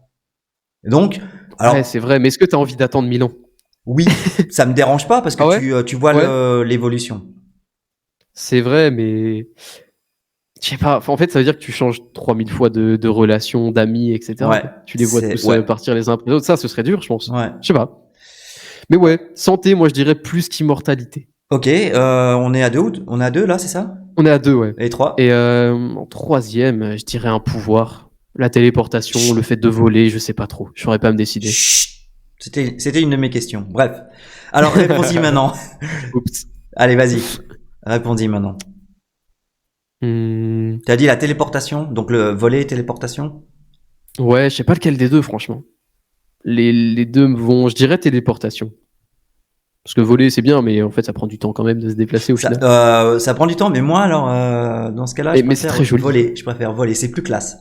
Donc, Ouais, alors, c'est vrai, mais est-ce que tu as envie d'attendre 1000 ans? oui, ça me dérange pas parce que Ah ouais? tu vois Ouais, l'évolution. c'est vrai, mais je sais pas. Enfin, en fait, ça veut dire que tu changes 3000 fois de relations, d'amis, etc., Ouais, quoi. Tu les vois tous ouais, partir les uns après les autres. Ça, ce serait dur, je pense. ouais. Je sais pas. Mais ouais, santé, moi, je dirais plus qu'immortalité. Ok, on est à deux, on est à deux là, c'est ça? On est à deux, ouais. Et trois? Et en troisième, je dirais un pouvoir. La téléportation, le Chut, fait de voler, je sais pas trop. Je saurais pas me décider. chut. C'était une de mes questions. Bref. Alors, réponds-y maintenant. Oups. Allez, vas-y. Réponds-y maintenant. Hmm, Tu as dit la téléportation, donc le volet et téléportation? ouais, je sais pas lequel des deux, franchement. Les deux me vont, je dirais téléportation. Parce que voler, c'est bien, mais en fait, ça prend du temps quand même de se déplacer au final. Ça prend du temps, mais moi, alors, dans ce cas-là, je Mais c'est préfère très joli. voler. Je préfère voler. C'est plus classe.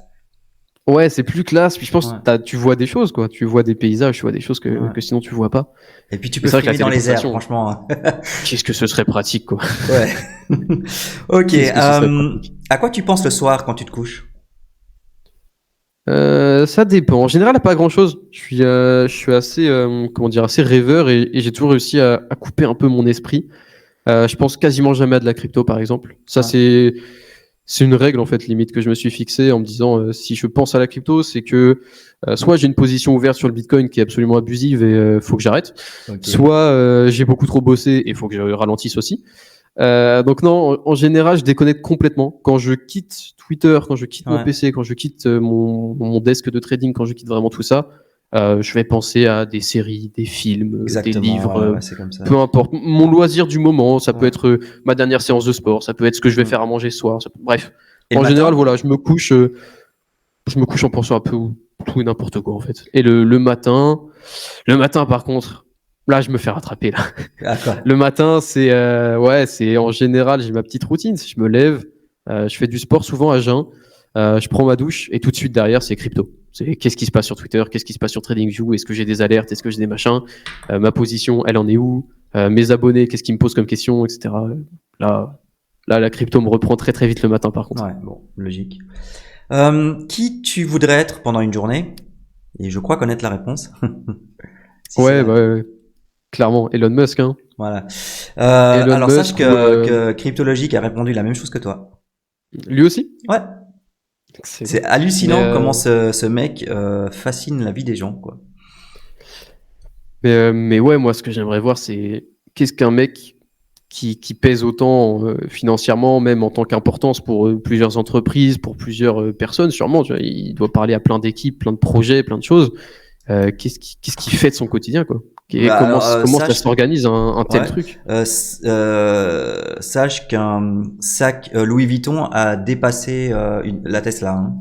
Ouais, c'est plus classe. Puis je pense Ouais, que tu vois des choses, quoi. Tu vois des paysages, tu vois des choses ouais. que sinon tu vois pas. Et puis, tu Mais peux c'est vrai que la frimer dans les airs, téléportation, franchement, hein. qu'est-ce que ce serait pratique, quoi. Ouais. Ok. Qu'est-ce que ce serait pratique. À quoi tu penses le soir quand tu te couches? Ça dépend. En général, pas grand-chose. Je suis assez, comment dire, assez rêveur et j'ai toujours réussi à couper un peu mon esprit. Je pense quasiment jamais à de la crypto, par exemple. Ça, Ouais. c'est une règle en fait limite que je me suis fixée en me disant si je pense à la crypto, c'est que soit j'ai une position ouverte sur le Bitcoin qui est absolument abusive et faut que j'arrête, Ok. soit j'ai beaucoup trop bossé et faut que je ralentisse aussi. Donc non, en général, je déconnecte complètement. Quand je quitte Twitter, quand je quitte mon Ouais. PC, quand je quitte mon desk de trading, quand je quitte vraiment tout ça, je vais penser à des séries, des films, des Exactement. livres, Ouais, ouais, c'est comme ça. peu importe. Mon loisir du moment, ça peut Ouais. être ma dernière séance de sport, ça peut être ce que je vais Mm. faire à manger ce soir. Bref, Et le en général, matin? voilà, je me couche en pensant à tout et n'importe quoi en fait. Et le matin par contre, là, je me fais rattraper là. À quoi? Le matin, c'est en général, j'ai ma petite routine. Je me lève, je fais du sport souvent à jeun, je prends ma douche et tout de suite derrière, c'est crypto. C'est qu'est-ce qui se passe sur Twitter, qu'est-ce qui se passe sur TradingView, est-ce que j'ai des alertes, est-ce que j'ai des machins, ma position, elle en est où, mes abonnés, qu'est-ce qu'ils me posent comme question, etc. Là, la crypto me reprend très très vite le matin par contre. Ouais, bon, logique. Qui tu voudrais être pendant une journée? Et je crois connaître la réponse. Si c'est Ouais, la... bah, ouais. Clairement, Elon Musk, hein. Voilà. Elon Alors sache Musk ou que Cryptologique a répondu la même chose que toi. lui aussi. Ouais. Excellent. C'est Mais, hallucinant comment ce mec fascine la vie des gens, quoi. mais ouais, moi, ce que j'aimerais voir, c'est qu'est-ce qu'un mec qui pèse autant financièrement, même en tant qu'importance pour plusieurs entreprises, pour plusieurs personnes, sûrement. Tu vois, il doit parler à plein d'équipes, plein de projets, plein de choses. Qu'est-ce qu'il fait de son quotidien, quoi? Et Bah, alors, comment ça sache, s'organise un tel ouais, truc? sache qu'un sac Louis Vuitton a dépassé la Tesla, hein.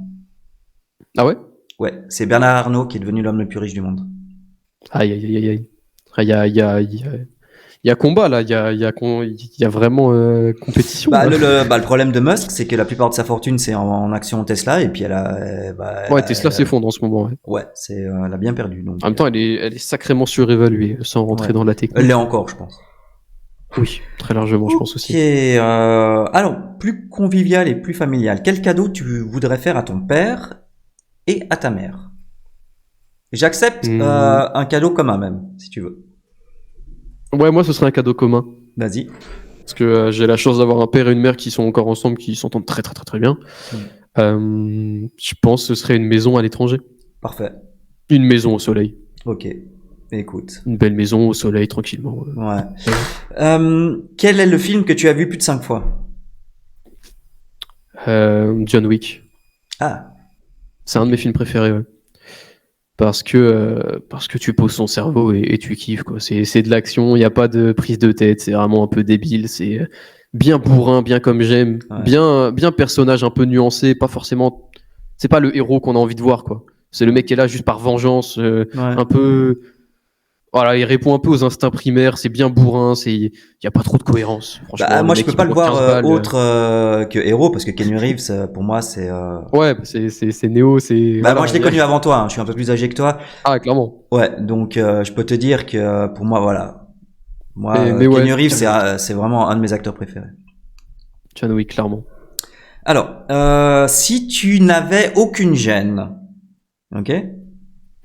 Ah ouais? Ouais, c'est Bernard Arnault qui est devenu l'homme le plus riche du monde. Aïe, aïe, aïe, aïe. Ah, il y a combat là, il y a vraiment compétition Bah, là. le problème de Musk, c'est que la plupart de sa fortune, c'est en actions Tesla, et puis Ouais, Tesla s'effondre en ce moment. Ouais. ouais, elle a bien perdu, donc, En même temps, elle est sacrément surévaluée, sans rentrer ouais. dans la Elle l'est technique. encore, je pense. Oui, très largement, je pense Ok, aussi. alors, plus convivial et plus familial. Quel cadeau tu voudrais faire à ton père et à ta mère? J'accepte Hmm. un cadeau commun même, si tu veux. Ouais, moi, ce serait un cadeau commun. Vas-y. Parce que j'ai la chance d'avoir un père et une mère qui sont encore ensemble, qui s'entendent très très très très bien. Hmm. Je pense que ce serait une maison à l'étranger. Parfait. Une maison au soleil. Ok. Écoute. Une belle maison au soleil, tranquillement. Ouais. Voilà. Quel est le film que tu as vu plus de 5 fois? John Wick. Ah, C'est un de ok. mes films préférés, ouais. Parce que tu poses ton cerveau et tu kiffes, quoi. C'est de l'action, il n'y a pas de prise de tête, c'est vraiment un peu débile, c'est bien bourrin, bien comme j'aime, Ouais. bien personnage un peu nuancé, pas forcément. C'est pas le héros qu'on a envie de voir, quoi. C'est le mec qui est là juste par vengeance, Ouais. un peu. Voilà, il répond un peu aux instincts primaires, c'est bien bourrin, il y a pas trop de cohérence. Franchement, Bah, le moi, je mec peux il pas le envoie voir 15 balles. autre que héros, parce que Keanu Reeves, pour moi, c'est... Ouais, c'est Néo, c'est. Bah, moi, Voilà. je l'ai connu avant toi, hein. Je suis un peu plus âgé que toi. Ah, clairement. Ouais, donc je peux te dire que pour moi, voilà, Moi, Mais ouais, Keanu Reeves, c'est vraiment un de mes acteurs préférés. John Wick, clairement. Alors, si tu n'avais aucune gêne, ok,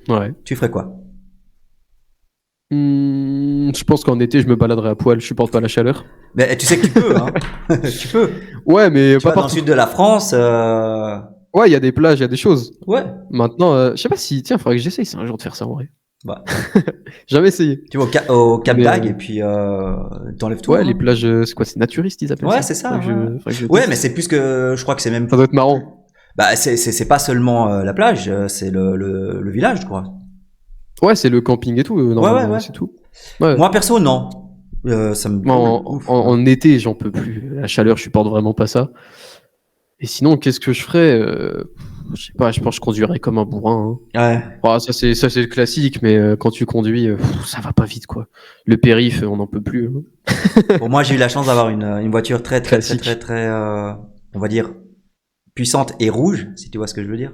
Ouais. tu ferais quoi? Je pense qu'en été, je me baladerai à poil. Je supporte pas la chaleur. Mais tu sais que tu peux, hein. Tu peux. Ouais, mais Tu pas vois, dans le partout. sud de la France, Ouais, il y a des plages, il y a des choses. ouais. Maintenant, je sais pas si. Tiens, faudrait que j'essaye ça un jour de faire ça en vrai. Bah, Jamais essayé. tu vas au Cap Mais, d'Agde et puis t'enlèves tout. ouais, Hein. les plages, c'est quoi? C'est naturistes, ils appellent ça. Ouais, c'est ça. Faudrait que je Ouais, teste. mais c'est plus que, je crois que c'est même. Ça doit être marrant. Bah, c'est pas seulement la plage, c'est le village, je crois. Ouais, c'est le camping et tout, normalement, Ouais. c'est tout. Ouais. Moi perso, non. Ça me. Moi, Ouf. en été, j'en peux plus. La chaleur, je supporte vraiment pas ça. Et sinon, qu'est-ce que je ferais? Je sais pas, je pense que je conduirais comme un bourrin. Ouais. Hein. Ça, c'est le classique, mais quand tu conduis, ça va pas vite, quoi. Le périph', on n'en peut plus. Hein. Bon, moi, j'ai eu la chance d'avoir une voiture très, Classique. on va dire, puissante et rouge, si tu vois ce que je veux dire.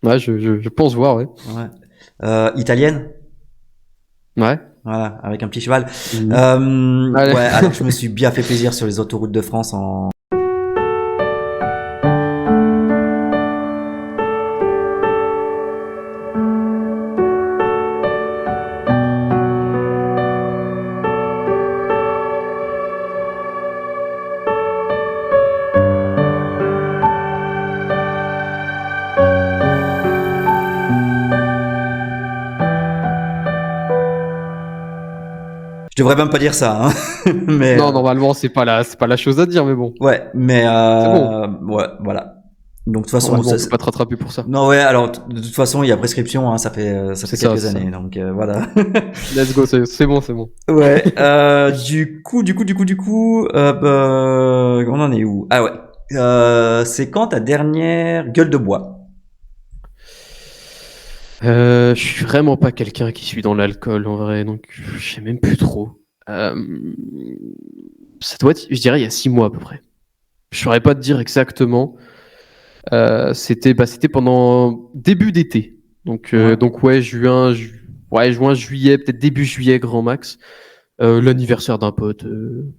Ouais, je pense voir, ouais. Ouais. Italienne. Ouais. Voilà, avec un petit cheval. Allez. Ouais, alors je me suis bien fait plaisir sur les autoroutes de France en. Je devrais même pas dire ça, hein. Mais Non, normalement, c'est pas la chose à dire, mais bon. ouais, mais C'est bon. ouais, voilà. Donc de toute façon, Normalement, on peut pas te rattraper pour ça. non ouais, alors de toute façon, il y a prescription, hein, ça fait C'est ça, quelques c'est ça. années, donc voilà. Let's go, c'est bon, c'est bon. Ouais. Du coup, on en est où? Ah ouais. C'est quand ta dernière gueule de bois? Je suis vraiment pas quelqu'un qui suit dans l'alcool en vrai, donc je sais même plus trop. Ça doit être, je dirais, il y a 6 mois à peu près. Je saurais pas te dire exactement. C'était pendant début d'été. Ouais. Donc ouais, juin, juillet, peut-être début juillet, grand max. L'anniversaire d'un pote.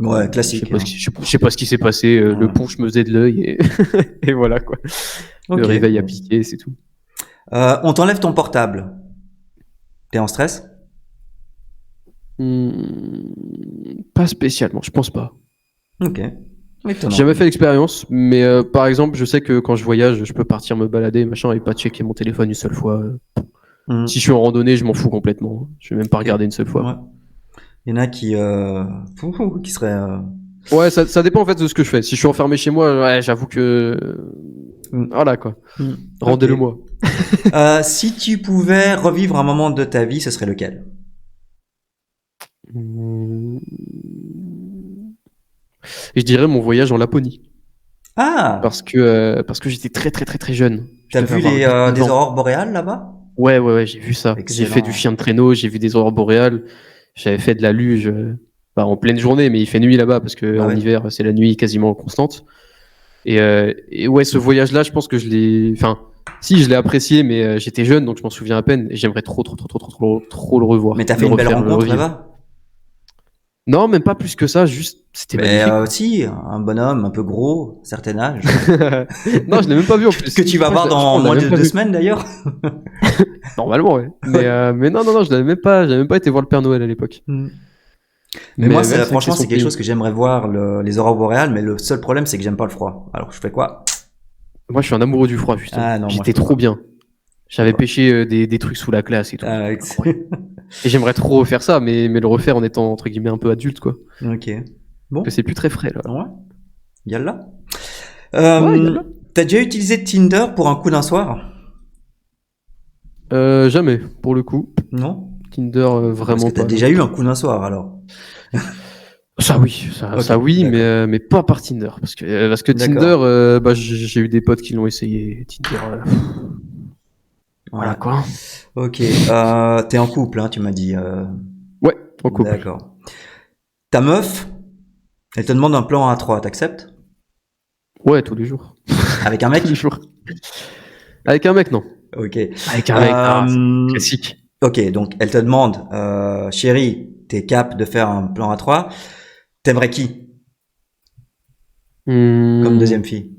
Ouais, Je sais classique. pas, Hein. je sais pas ce qui s'est passé. Le Ouais. punch me faisait de l'œil et, et voilà quoi. Le Ok. réveil a piqué, c'est tout. On t'enlève ton portable. T'es en stress? Pas spécialement, je pense pas. Ok. J'ai Étonnant. jamais fait l'expérience, mais par exemple, je sais que quand je voyage, je peux partir me balader, machin, et pas checker mon téléphone une seule fois. Mhm. Si je suis en randonnée, je m'en fous complètement. Je vais même pas regarder une seule fois. Ouais. Il y en a qui seraient. Ouais, ça dépend en fait de ce que je fais. Si je suis enfermé chez moi, ouais, j'avoue que voilà quoi. Rendez-le Ok. moi. Si tu pouvais revivre un moment de ta vie, ce serait lequel? Mmh. Et je dirais mon voyage en Laponie, Ah, parce que j'étais très très très très jeune. Je t'as devais vu avoir 8-9 des ans. aurores boréales là-bas? Ouais, j'ai vu ça. J'ai fait du Excellent. chien de traîneau, j'ai vu des aurores boréales, j'avais fait de la luge, en pleine journée, mais il fait nuit là-bas parce que Bah en ouais. hiver c'est la nuit quasiment constante. Et ouais, ce voyage-là, je pense que si je l'ai apprécié, mais j'étais jeune donc je m'en souviens à peine et j'aimerais trop le revoir, Mais t'as le fait une belle refaire, le rencontre revivre. là-bas? Non, même pas plus que ça, juste c'était Mais magnifique. Quoi. si, un bonhomme un peu gros, certain âge, Non, je l'ai même pas vu en plus. que tu vas Je crois voir que je dans crois qu'on l'a moins même de pas deux vu. semaines d'ailleurs. Normalement, ouais. Mais non, je j'avais même pas été voir le Père Noël à l'époque. Mais moi, C'est vrai que c'est franchement, son c'est quelque pays. chose que j'aimerais voir, les aurores boréales, mais le seul problème, c'est que j'aime pas le froid. Alors, je fais quoi? Moi, je suis un amoureux du froid, justement. Ah non, moi, je J'étais peux trop pas. bien. Je peux J'avais pas. pêché des trucs sous la glace et tout. Ah, C'était incroyable. Et j'aimerais trop refaire ça, mais le refaire en étant, entre guillemets, un peu adulte, quoi. ok. Que Bon, c'est plus très frais, là. ouais, yalla. Ouais, il y a là. T'as déjà utilisé Tinder pour un coup d'un soir? Jamais, pour le coup. Non? Tinder, Parce que vraiment t'as pas, non. déjà eu un coup d'un soir, alors. Ça oui, ça, Ok, ça oui, d'accord. mais pas par Tinder. Parce que Tinder, D'accord. j'ai eu des potes qui l'ont essayé. Tinder, voilà Ouais. quoi. Ok. T'es en couple, hein, tu m'as dit. Ouais, en couple. D'accord. Ta meuf, elle te demande un plan à 3, t'acceptes? Ouais, tous les jours. Avec un Tous les mec? jours. Avec un mec, non. Ok. Avec un mec, c'est Euh, classique. ok, donc elle te demande, chérie, t'es cap de faire un plan à 3, t'aimerais qui Hmm, comme deuxième fille?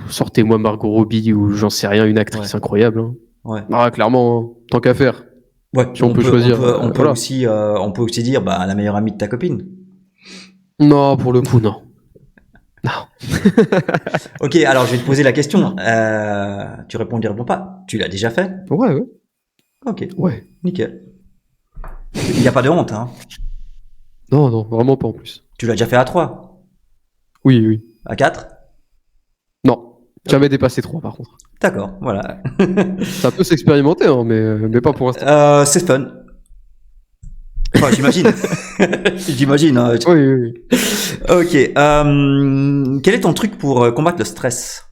Sortez-moi Margot Robbie ou j'en sais rien, une actrice Ouais. incroyable. Hein. Ouais. Ah, clairement, hein, tant qu'à faire. Ouais. Si on peut choisir, voilà. On peut aussi dire, bah, la meilleure amie de ta copine. Non, pour le coup, non. Non. Ok, alors je vais te poser la question. Tu réponds pas. Tu l'as déjà fait? Ouais, ouais, Ok, ouais. nickel. Il n'y a pas de honte, hein. Non, non, vraiment pas en plus. Tu l'as déjà fait à 3, Oui, oui. à 4. Non. Jamais dépassé 3 par contre. D'accord, voilà. Ça peut s'expérimenter, hein, mais pas pour l'instant. C'est fun. Enfin, j'imagine. J'imagine. Hein. Oui, oui, oui. Ok. Quel est ton truc pour combattre le stress?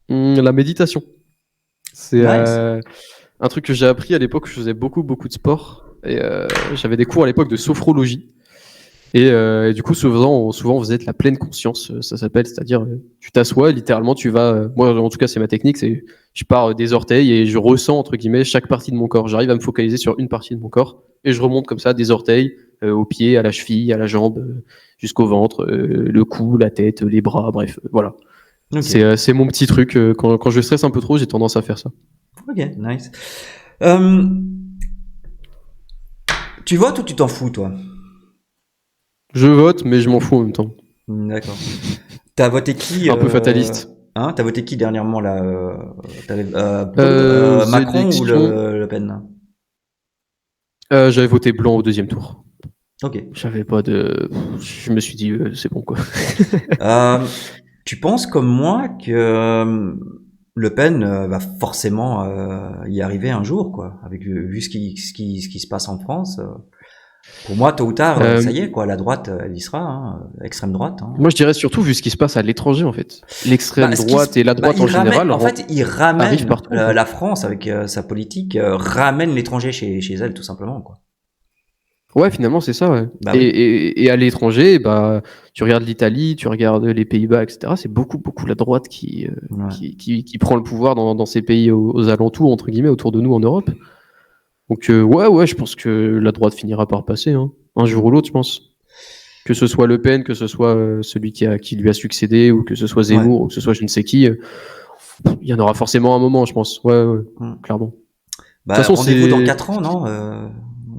La méditation. C'est Nice. un truc que j'ai appris à l'époque où je faisais beaucoup, beaucoup de sport. Et j'avais des cours à l'époque de sophrologie. Et du coup, souvent, on faisait de la pleine conscience, ça s'appelle. C'est-à-dire, tu t'assois, littéralement, tu vas. Moi, en tout cas, c'est ma technique. C'est, je pars des orteils et je ressens, entre guillemets, chaque partie de mon corps. J'arrive à me focaliser sur une partie de mon corps. Et je remonte comme ça, des orteils, aux pieds, à la cheville, à la jambe, jusqu'au ventre, le cou, la tête, les bras, bref, voilà. Ok. C'est mon petit truc. Quand je stresse un peu trop, j'ai tendance à faire ça. Ok, nice. Euh, Tu votes ou tu t'en fous, toi? Je vote, mais je m'en fous en même temps. D'accord. T'as voté qui Un peu fataliste. Hein, t'as voté qui dernièrement là Aux Macron ou élections, Le Pen? j'avais voté blanc au deuxième tour. Ok. J'avais pas de. Je me suis dit, c'est bon quoi. Euh, Tu penses comme moi que Le Pen va forcément y arriver un jour, quoi, avec vu ce qui se passe en France. Pour moi, tôt ou tard, ça Euh, y est, quoi, la droite, elle y sera, hein, extrême droite. Hein. Moi, je dirais surtout vu ce qui se passe à l'étranger en fait. Bah, L'extrême droite et la droite en général en fait, il arrivent ramène partout en fait. la France avec sa politique, ramène l'étranger chez elle, tout simplement, quoi. Ouais, finalement, c'est ça. Ouais. Bah oui. Et à l'étranger, bah, tu regardes l'Italie, tu regardes les Pays-Bas, etc. C'est beaucoup, beaucoup la droite Ouais. qui prend le pouvoir dans ces pays aux alentours, entre guillemets, autour de nous en Europe. Donc, ouais, je pense que la droite finira par passer, hein. Un jour ou l'autre, je pense. Que ce soit Le Pen, que ce soit celui qui lui a succédé, ou que ce soit Ouais. Zemmour, ou que ce soit je ne sais qui, il y en aura forcément un moment, je pense. Ouais, ouais, Mm. clairement. De toute Bah, façon, rendez-vous dans c'est 4 ans, non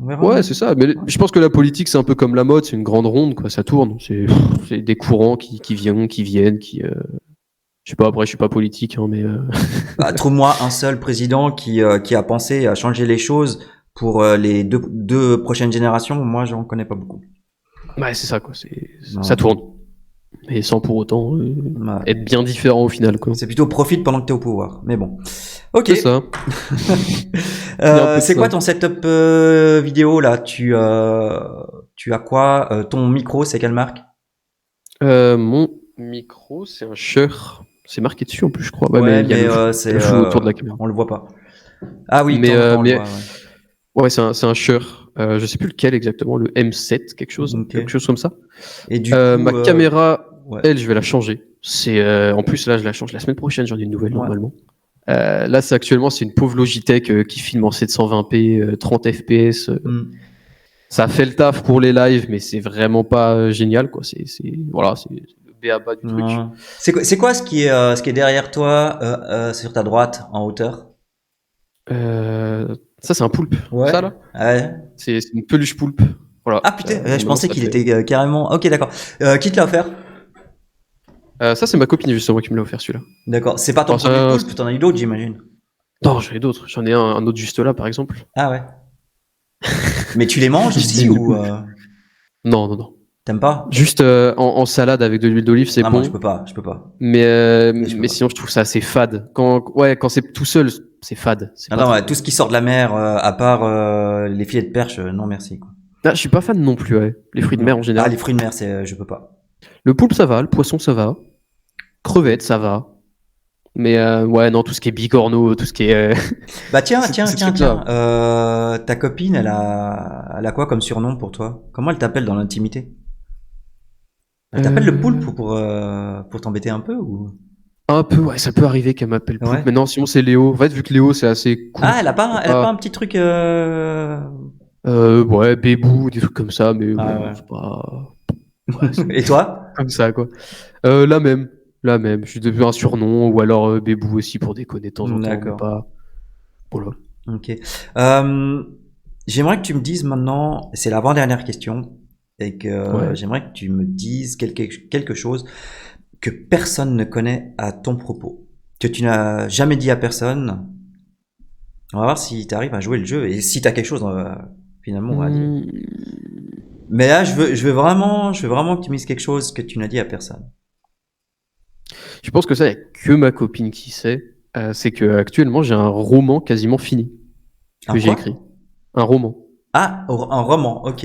on verra. ouais, c'est ça. Mais je pense que la politique, c'est un peu comme la mode, c'est une grande ronde, quoi. Ça tourne. C'est des courants qui viennent, je sais pas. Après, je suis pas politique, hein, mais Bah, trouve-moi un seul président qui a pensé à changer les choses pour les deux prochaines générations. Moi, j'en connais pas beaucoup. ouais, c'est ça, quoi. Ça Non. tourne, mais sans pour autant Ouais. être bien différent au final, quoi. C'est plutôt profite pendant que t'es au pouvoir. Mais bon. Ok. C'est ça. Il y a un peu de C'est ça. quoi ton setup vidéo là? Tu as quoi? Ton micro, c'est quelle marque? Mon micro, c'est un Shure. C'est marqué dessus en plus, je crois. Ouais, mais Ouais, il y a mais le flou autour de la caméra. on le voit pas. Ah oui, de Mais, temps en temps, on le mais voit. Ouais. ouais, c'est un Shure. Je sais plus lequel exactement, le M7, Ok. quelque chose comme ça. Et du coup, Ma caméra, ouais. elle, je vais la changer. En plus, là, je la change la semaine prochaine, j'en ai une nouvelle Ouais. normalement. Là, c'est une pauvre Logitech qui filme en 720p, 30 fps. Hmm. Ça fait le taf pour les lives, mais c'est vraiment pas génial, quoi. Voilà, c'est le b.a.-ba du truc. Ouais. C'est quoi ce qui est derrière toi, sur ta droite, en hauteur? Ça, c'est un poulpe. Ouais. Ça, là, Ouais. c'est une peluche poulpe. Voilà. Ah putain, je Maintenant, pensais ça qu'il fait- était carrément. Ok, d'accord. Qui te l'a offert? Ça, c'est ma copine, justement, qui me l'a offert, celui-là. D'accord. C'est pas ton Alors, premier ça, poulpe, t'en as eu d'autres, j'imagine. non, j'en ai d'autres. J'en ai un autre juste là, par exemple. Ah ouais. Mais tu les manges Je aussi dis des ou poulpes. Non, non, non. t'aimes pas? Juste en salade avec de l'huile d'olive, c'est Ah moi bon. je peux pas. Je peux Mais pas. sinon, je trouve ça assez fade. Quand c'est tout seul, c'est fade. C'est Ah pas non, ouais, très. tout ce qui sort de la mer, à part les filets de perche, non merci quoi. Ah, je suis pas fan non plus, ouais. Les fruits de mer en Non. Ah général. les fruits de mer, je peux pas. Le poulpe, ça va. Le poisson, ça va. Crevettes, ça va. Mais ouais, non, tout ce qui est bigorneau, tout ce qui est. Bah tiens, Ces trucs-là. ta copine, elle a quoi comme surnom pour toi? Comment elle t'appelle dans l'intimité? Elle t'appelle le poulpe pour t'embêter un peu ou? Un peu, ouais, ça peut arriver qu'elle m'appelle poulpe. Ouais. Mais non, sinon, c'est Léo. En fait, vu que Léo, c'est assez cool. Ah, C'est elle a pas pas. un petit truc Ouais, Bébou, des trucs comme ça, mais Ah bon, ouais. c'est pas. Ouais, c'est Et toi? comme ça, quoi. La même. La même. Je suis devenu un surnom, ou alors Bébou aussi pour déconner de temps en temps, mais D'accord. pas. Voilà. Ok. J'aimerais que tu me dises maintenant, c'est l'avant-dernière question, et que Ouais. j'aimerais que tu me dises quelque chose que personne ne connaît à ton propos, que tu n'as jamais dit à personne. On va voir si tu arrives à jouer le jeu et si tu as quelque chose finalement à dire. Hmm, Mais là, je veux vraiment que tu me dises quelque chose que tu n'as dit à personne. Je pense que ça, il n'y a que ma copine qui sait. C'est que actuellement, j'ai un roman quasiment fini Un que j'ai quoi? écrit. Un roman. Ah, un roman, ok.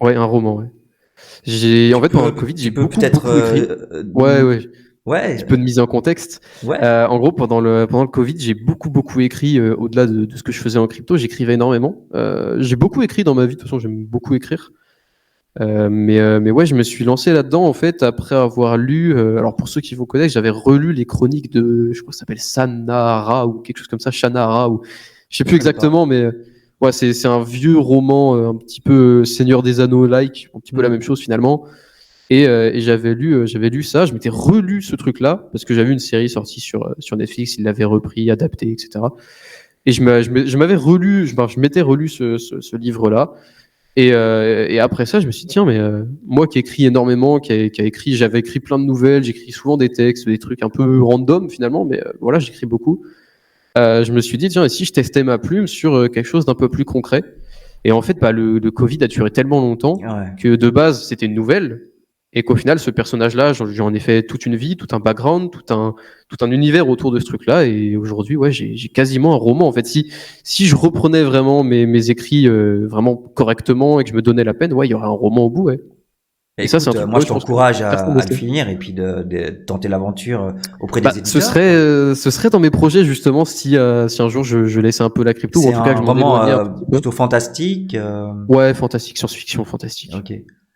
Ouais, un roman, ouais. En Tu fait, pendant le peux, Covid, j'ai tu peux beaucoup, peut-être, beaucoup écrit. Ouais, ouais. Un ouais, petit peu de mise en contexte. ouais, En gros, pendant le Covid, j'ai beaucoup, beaucoup écrit, au-delà de ce que je faisais en crypto, j'écrivais énormément. J'ai beaucoup écrit dans ma vie, de toute façon, j'aime beaucoup écrire. Mais ouais, je me suis lancé là-dedans, en fait, après avoir lu, alors pour ceux qui vous connaissent, j'avais relu les chroniques de, je crois que ça s'appelle Sanara ou quelque chose comme ça, Shannara, ou je sais je plus connais pas. exactement, mais ouais, c'est un vieux roman, un petit peu Seigneur des Anneaux-like, un petit peu la même Hmm. chose finalement. Et j'avais lu ça, je m'étais relu ce truc-là, parce que j'avais une série sortie sur Netflix, ils l'avaient repris, adapté, etc. Et je m'avais relu, je m'étais relu ce livre-là. Et après ça, je me suis dit, tiens, mais moi qui écris énormément, qui a écrit, j'avais écrit plein de nouvelles, j'écris souvent des textes, des trucs un peu random finalement, mais voilà, j'écris beaucoup. Je me suis dit, tiens, et si je testais ma plume sur quelque chose d'un peu plus concret? Et en fait, bah, le Covid a duré tellement longtemps Ouais. que de base, c'était une nouvelle, et qu'au final, ce personnage-là, j'en ai fait toute une vie, tout un background, tout un univers autour de ce truc-là, et aujourd'hui, ouais, j'ai quasiment un roman. En fait, si je reprenais vraiment mes écrits vraiment correctement et que je me donnais la peine, ouais, il y aurait un roman au bout, ouais. Bah, Et ça, c'est un écoute, truc, moi ouais, je je pense que t'encourage personne ne à le sait. finir et puis de tenter l'aventure auprès Bah, des éditeurs, quoi. ce serait dans mes projets justement si un jour je laissais un peu la crypto, ou en C'est tout cas que un je m'en roman éloignais un tout petit peu. plutôt fantastique. Ouais, fantastique, science-fiction, fantastique. Ok.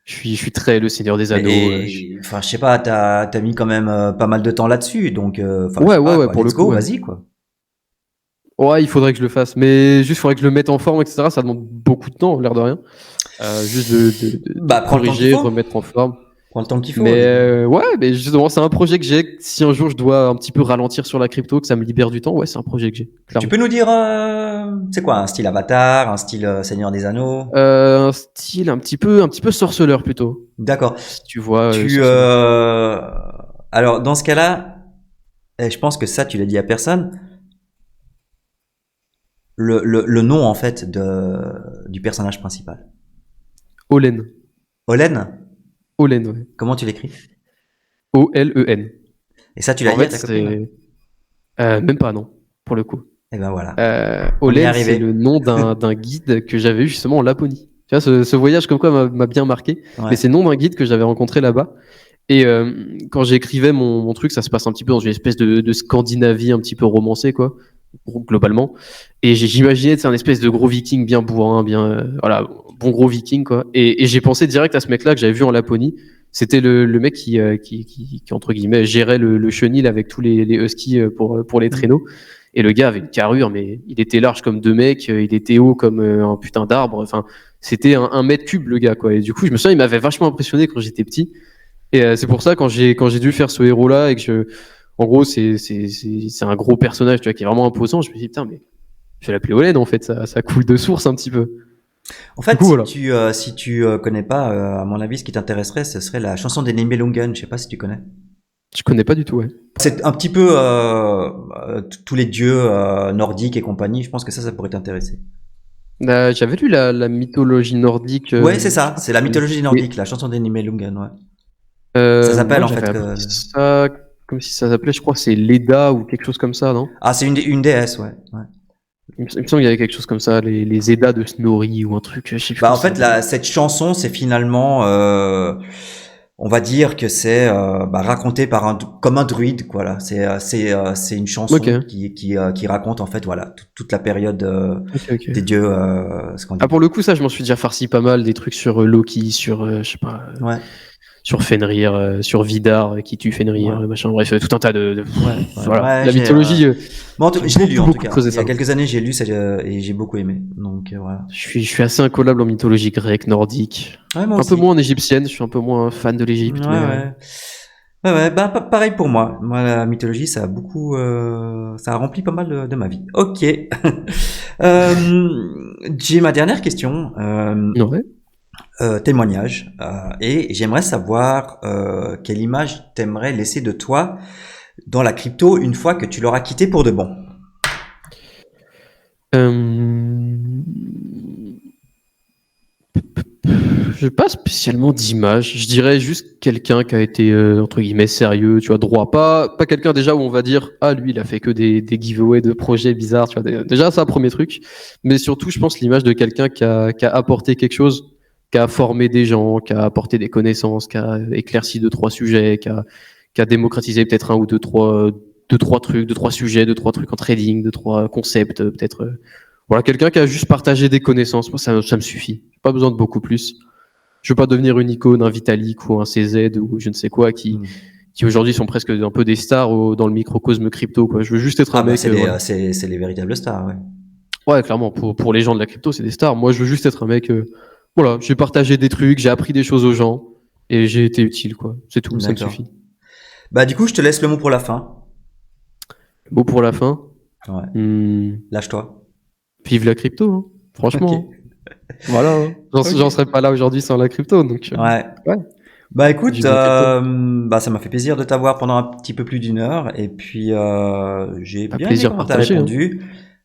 Je suis très Le Seigneur des Anneaux. Enfin, je sais pas, t'as mis quand même pas mal de temps là-dessus, donc, enfin, je Ouais, sais ouais, pas, ouais, quoi. pour le Let's coup, go, ouais. vas-y, quoi. Ouais, il faudrait que je le fasse, mais juste il faudrait que je le mette en forme, etc. Ça demande beaucoup de temps, l'air de rien. Juste de Bah, prends le temps qu'il corriger, faut. remettre en forme. Prends le temps qu'il faut. Mais ouais, mais justement, c'est un projet que j'ai. Si un jour je dois un petit peu ralentir sur la crypto, que ça me libère du temps, ouais, c'est un projet que j'ai, Tu clairement. peux nous dire, c'est quoi, un style Avatar, un style Seigneur des Anneaux? Un style un petit peu sorceleur plutôt. D'accord. Si tu vois, Tu, sorceleur. alors, dans ce cas-là, je pense que ça, tu l'as dit à personne. Le nom, en fait, du personnage principal. Olen. Olen? Olen, ouais. Comment tu l'écris? Olen. Et ça, tu l'as En dit à fait, ta copine? c'est même pas, non, pour le coup. Et ben voilà. On y est Olen, c'est le arrivé. nom d'un guide que j'avais eu justement en Laponie. Tu vois, ce voyage comme quoi m'a bien marqué. Mais Ouais. c'est le nom d'un guide que j'avais rencontré là-bas. Et quand j'écrivais mon truc, ça se passe un petit peu dans une espèce de Scandinavie un petit peu romancée, quoi, globalement. Et j'imaginais, c'est un espèce de gros viking bien bourrin, bien, voilà, bon gros viking, quoi. Et j'ai pensé direct à ce mec-là que j'avais vu en Laponie. C'était le mec qui, entre guillemets, gérait le chenil avec tous les huskies pour les Mm. traîneaux. Et le gars avait une carrure, mais il était large comme deux mecs, il était haut comme un putain d'arbre. Enfin, c'était un mètre cube, le gars, quoi. Et du coup, je me souviens, il m'avait vachement impressionné quand j'étais petit. Et c'est pour ça, quand j'ai dû faire ce héros-là, et en gros, c'est un gros personnage, tu vois, qui est vraiment imposant, je me suis dit, putain, mais je vais l'appeler Olen, en fait, ça coule de source un petit peu. En Du fait, coup, voilà. si tu connais pas, à mon avis, ce qui t'intéresserait, ce serait la chanson des Nibelungen. Je sais pas si tu connais. Je connais pas du tout, ouais. C'est un petit peu tous les dieux nordiques et compagnie. Je pense que ça pourrait t'intéresser. J'avais lu la mythologie nordique, Ouais, c'est je ça. crois que C'est la c'est. mythologie Mais nordique, la chanson des Nibelungen. Ouais. Ça s'appelle moi, en j'avais fait appris que. ça comme si ça s'appelait, je crois, c'est Leda ou quelque chose comme ça, non? Ah, c'est une déesse, ouais. Ouais. Il me semble qu'il y avait quelque chose comme ça, les Eddas de Snorri ou un truc, je sais plus Bah comment en ça fait, s'appelait. cette chanson, c'est finalement, on va dire que c'est raconté par comme un druide, quoi. Là. C'est une Ok, chanson qui raconte en fait voilà toute la période ok, des ok. dieux Ah, scandinaves. pour le coup, ça, je m'en suis déjà farci pas mal, des trucs sur Loki, sur, je sais pas, Ouais. sur Fenrir, sur Vidar qui tue Fenrir, Ouais. machin. Bref, tout un tas de voilà. Ouais, La mythologie. Bon, je l'ai lu en tout cas. Creuser Il y a ça. quelques années, j'ai lu et j'ai beaucoup aimé. Donc voilà. Je suis assez incollable en mythologie grecque, nordique. Ouais, moi Un aussi. peu moins en égyptienne. Je suis un peu moins fan de l'Égypte. Ouais, Mais, ouais. Ouais, ouais, bah pareil pour moi. Moi, la mythologie, ça a beaucoup, ça a rempli pas mal de ma vie. Ok. J'ai ma dernière question. ouais. Témoignage. Et j'aimerais savoir quelle image t'aimerais laisser de toi dans la crypto une fois que tu l'auras quitté pour de bon. Je pas spécialement d'image. Je dirais juste quelqu'un qui a été entre guillemets sérieux, tu vois, droit. Pas quelqu'un déjà où on va dire ah lui il a fait que des giveaways de projets bizarres, tu vois. Déjà ça premier truc. Mais surtout je pense l'image de quelqu'un qui a apporté quelque chose, qui a formé des gens, qui a apporté des connaissances, qui a éclairci deux trois sujets, qui a démocratisé peut-être un ou deux trois trucs, deux trois sujets, deux trois trucs en trading, deux trois concepts peut-être. Voilà, quelqu'un qui a juste partagé des connaissances, moi ça me suffit. J'ai pas besoin de beaucoup plus. Je veux pas devenir une icône, un Vitalik ou un CZ ou je ne sais quoi qui aujourd'hui sont presque un peu des stars dans le microcosme crypto, quoi. Je veux juste être un mec. Voilà. C'est les véritables stars, ouais. Ouais, clairement, pour les gens de la crypto, c'est des stars. Moi, je veux juste être un mec. Voilà, j'ai partagé des trucs, j'ai appris des choses aux gens et j'ai été utile, quoi. C'est tout, ça me D'accord. suffit. Bah du coup, je te laisse le mot pour la fin. Beau pour la fin. Ouais. Lâche-toi. Vive la crypto, hein. Franchement. Ok. Hein. Voilà. Hein. J'en serais pas là aujourd'hui sans la crypto, donc. Ouais. Ouais. Bah écoute, Vive la crypto. bah ça m'a fait plaisir de t'avoir pendant un petit peu plus d'une heure et puis j'ai Un bien plaisir aimé quand t'as partagé. Hein. répondu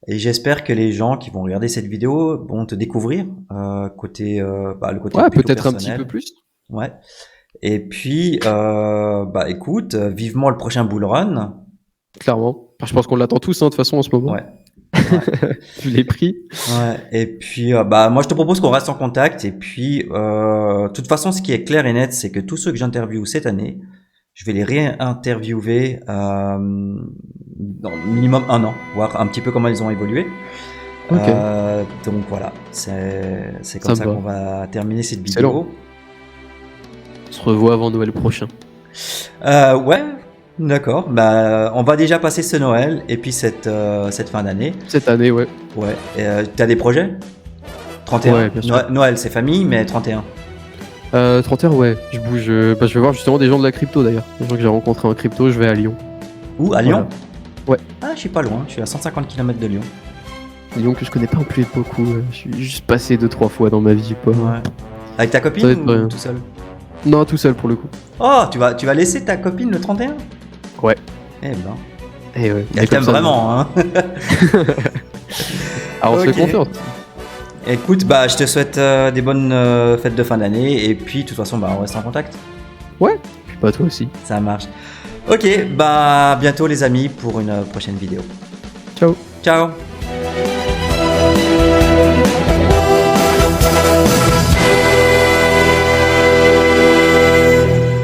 et j'espère que les gens qui vont regarder cette vidéo vont te découvrir côté le côté Ouais, plutôt peut-être un personnel. petit peu plus. Ouais. Et puis bah écoute, vivement le prochain bull run. Clairement. Je pense qu'on l'attend tous, hein, de toute façon, en ce moment. Ouais. Ouais. Vu les prix. Ouais. Et puis bah moi je te propose qu'on reste en contact et puis de toute façon ce qui est clair et net c'est que tous ceux que j'interviewe cette année, je vais les réinterviewer dans minimum un an, voir un petit peu comment ils ont évolué. Ok. Donc voilà, c'est comme ça qu'on va terminer cette vidéo. Excellent. On se revoit avant Noël prochain. Ouais, d'accord. Bah, on va déjà passer ce Noël et puis cette fin d'année. Cette année, ouais. Ouais. T'as des projets 31. Ouais, bien sûr. Noël, c'est famille, mais 31. 31, ouais. Je bouge. Je vais voir justement des gens de la crypto d'ailleurs. Des gens que j'ai rencontrés en crypto, je vais à Lyon. Où? À Lyon? Ouais. Ah, je suis pas loin. Je suis à 150 km de Lyon. Lyon que je connais pas en plus beaucoup. Je suis juste passé 2-3 fois dans ma vie, quoi. Ouais. Avec ta copine ou tout seul? Non, tout seul pour le coup. Oh, tu vas laisser ta copine le 31? Ouais. Eh ben. Eh ouais. Elle t'aime vraiment, hein. Alors on se fait confiance. Écoute, bah je te souhaite des bonnes fêtes de fin d'année et puis de toute façon bah on reste en contact. Ouais. Puis pas toi aussi. Ça marche. Ok, bah bientôt les amis pour une prochaine vidéo. Ciao. Ciao.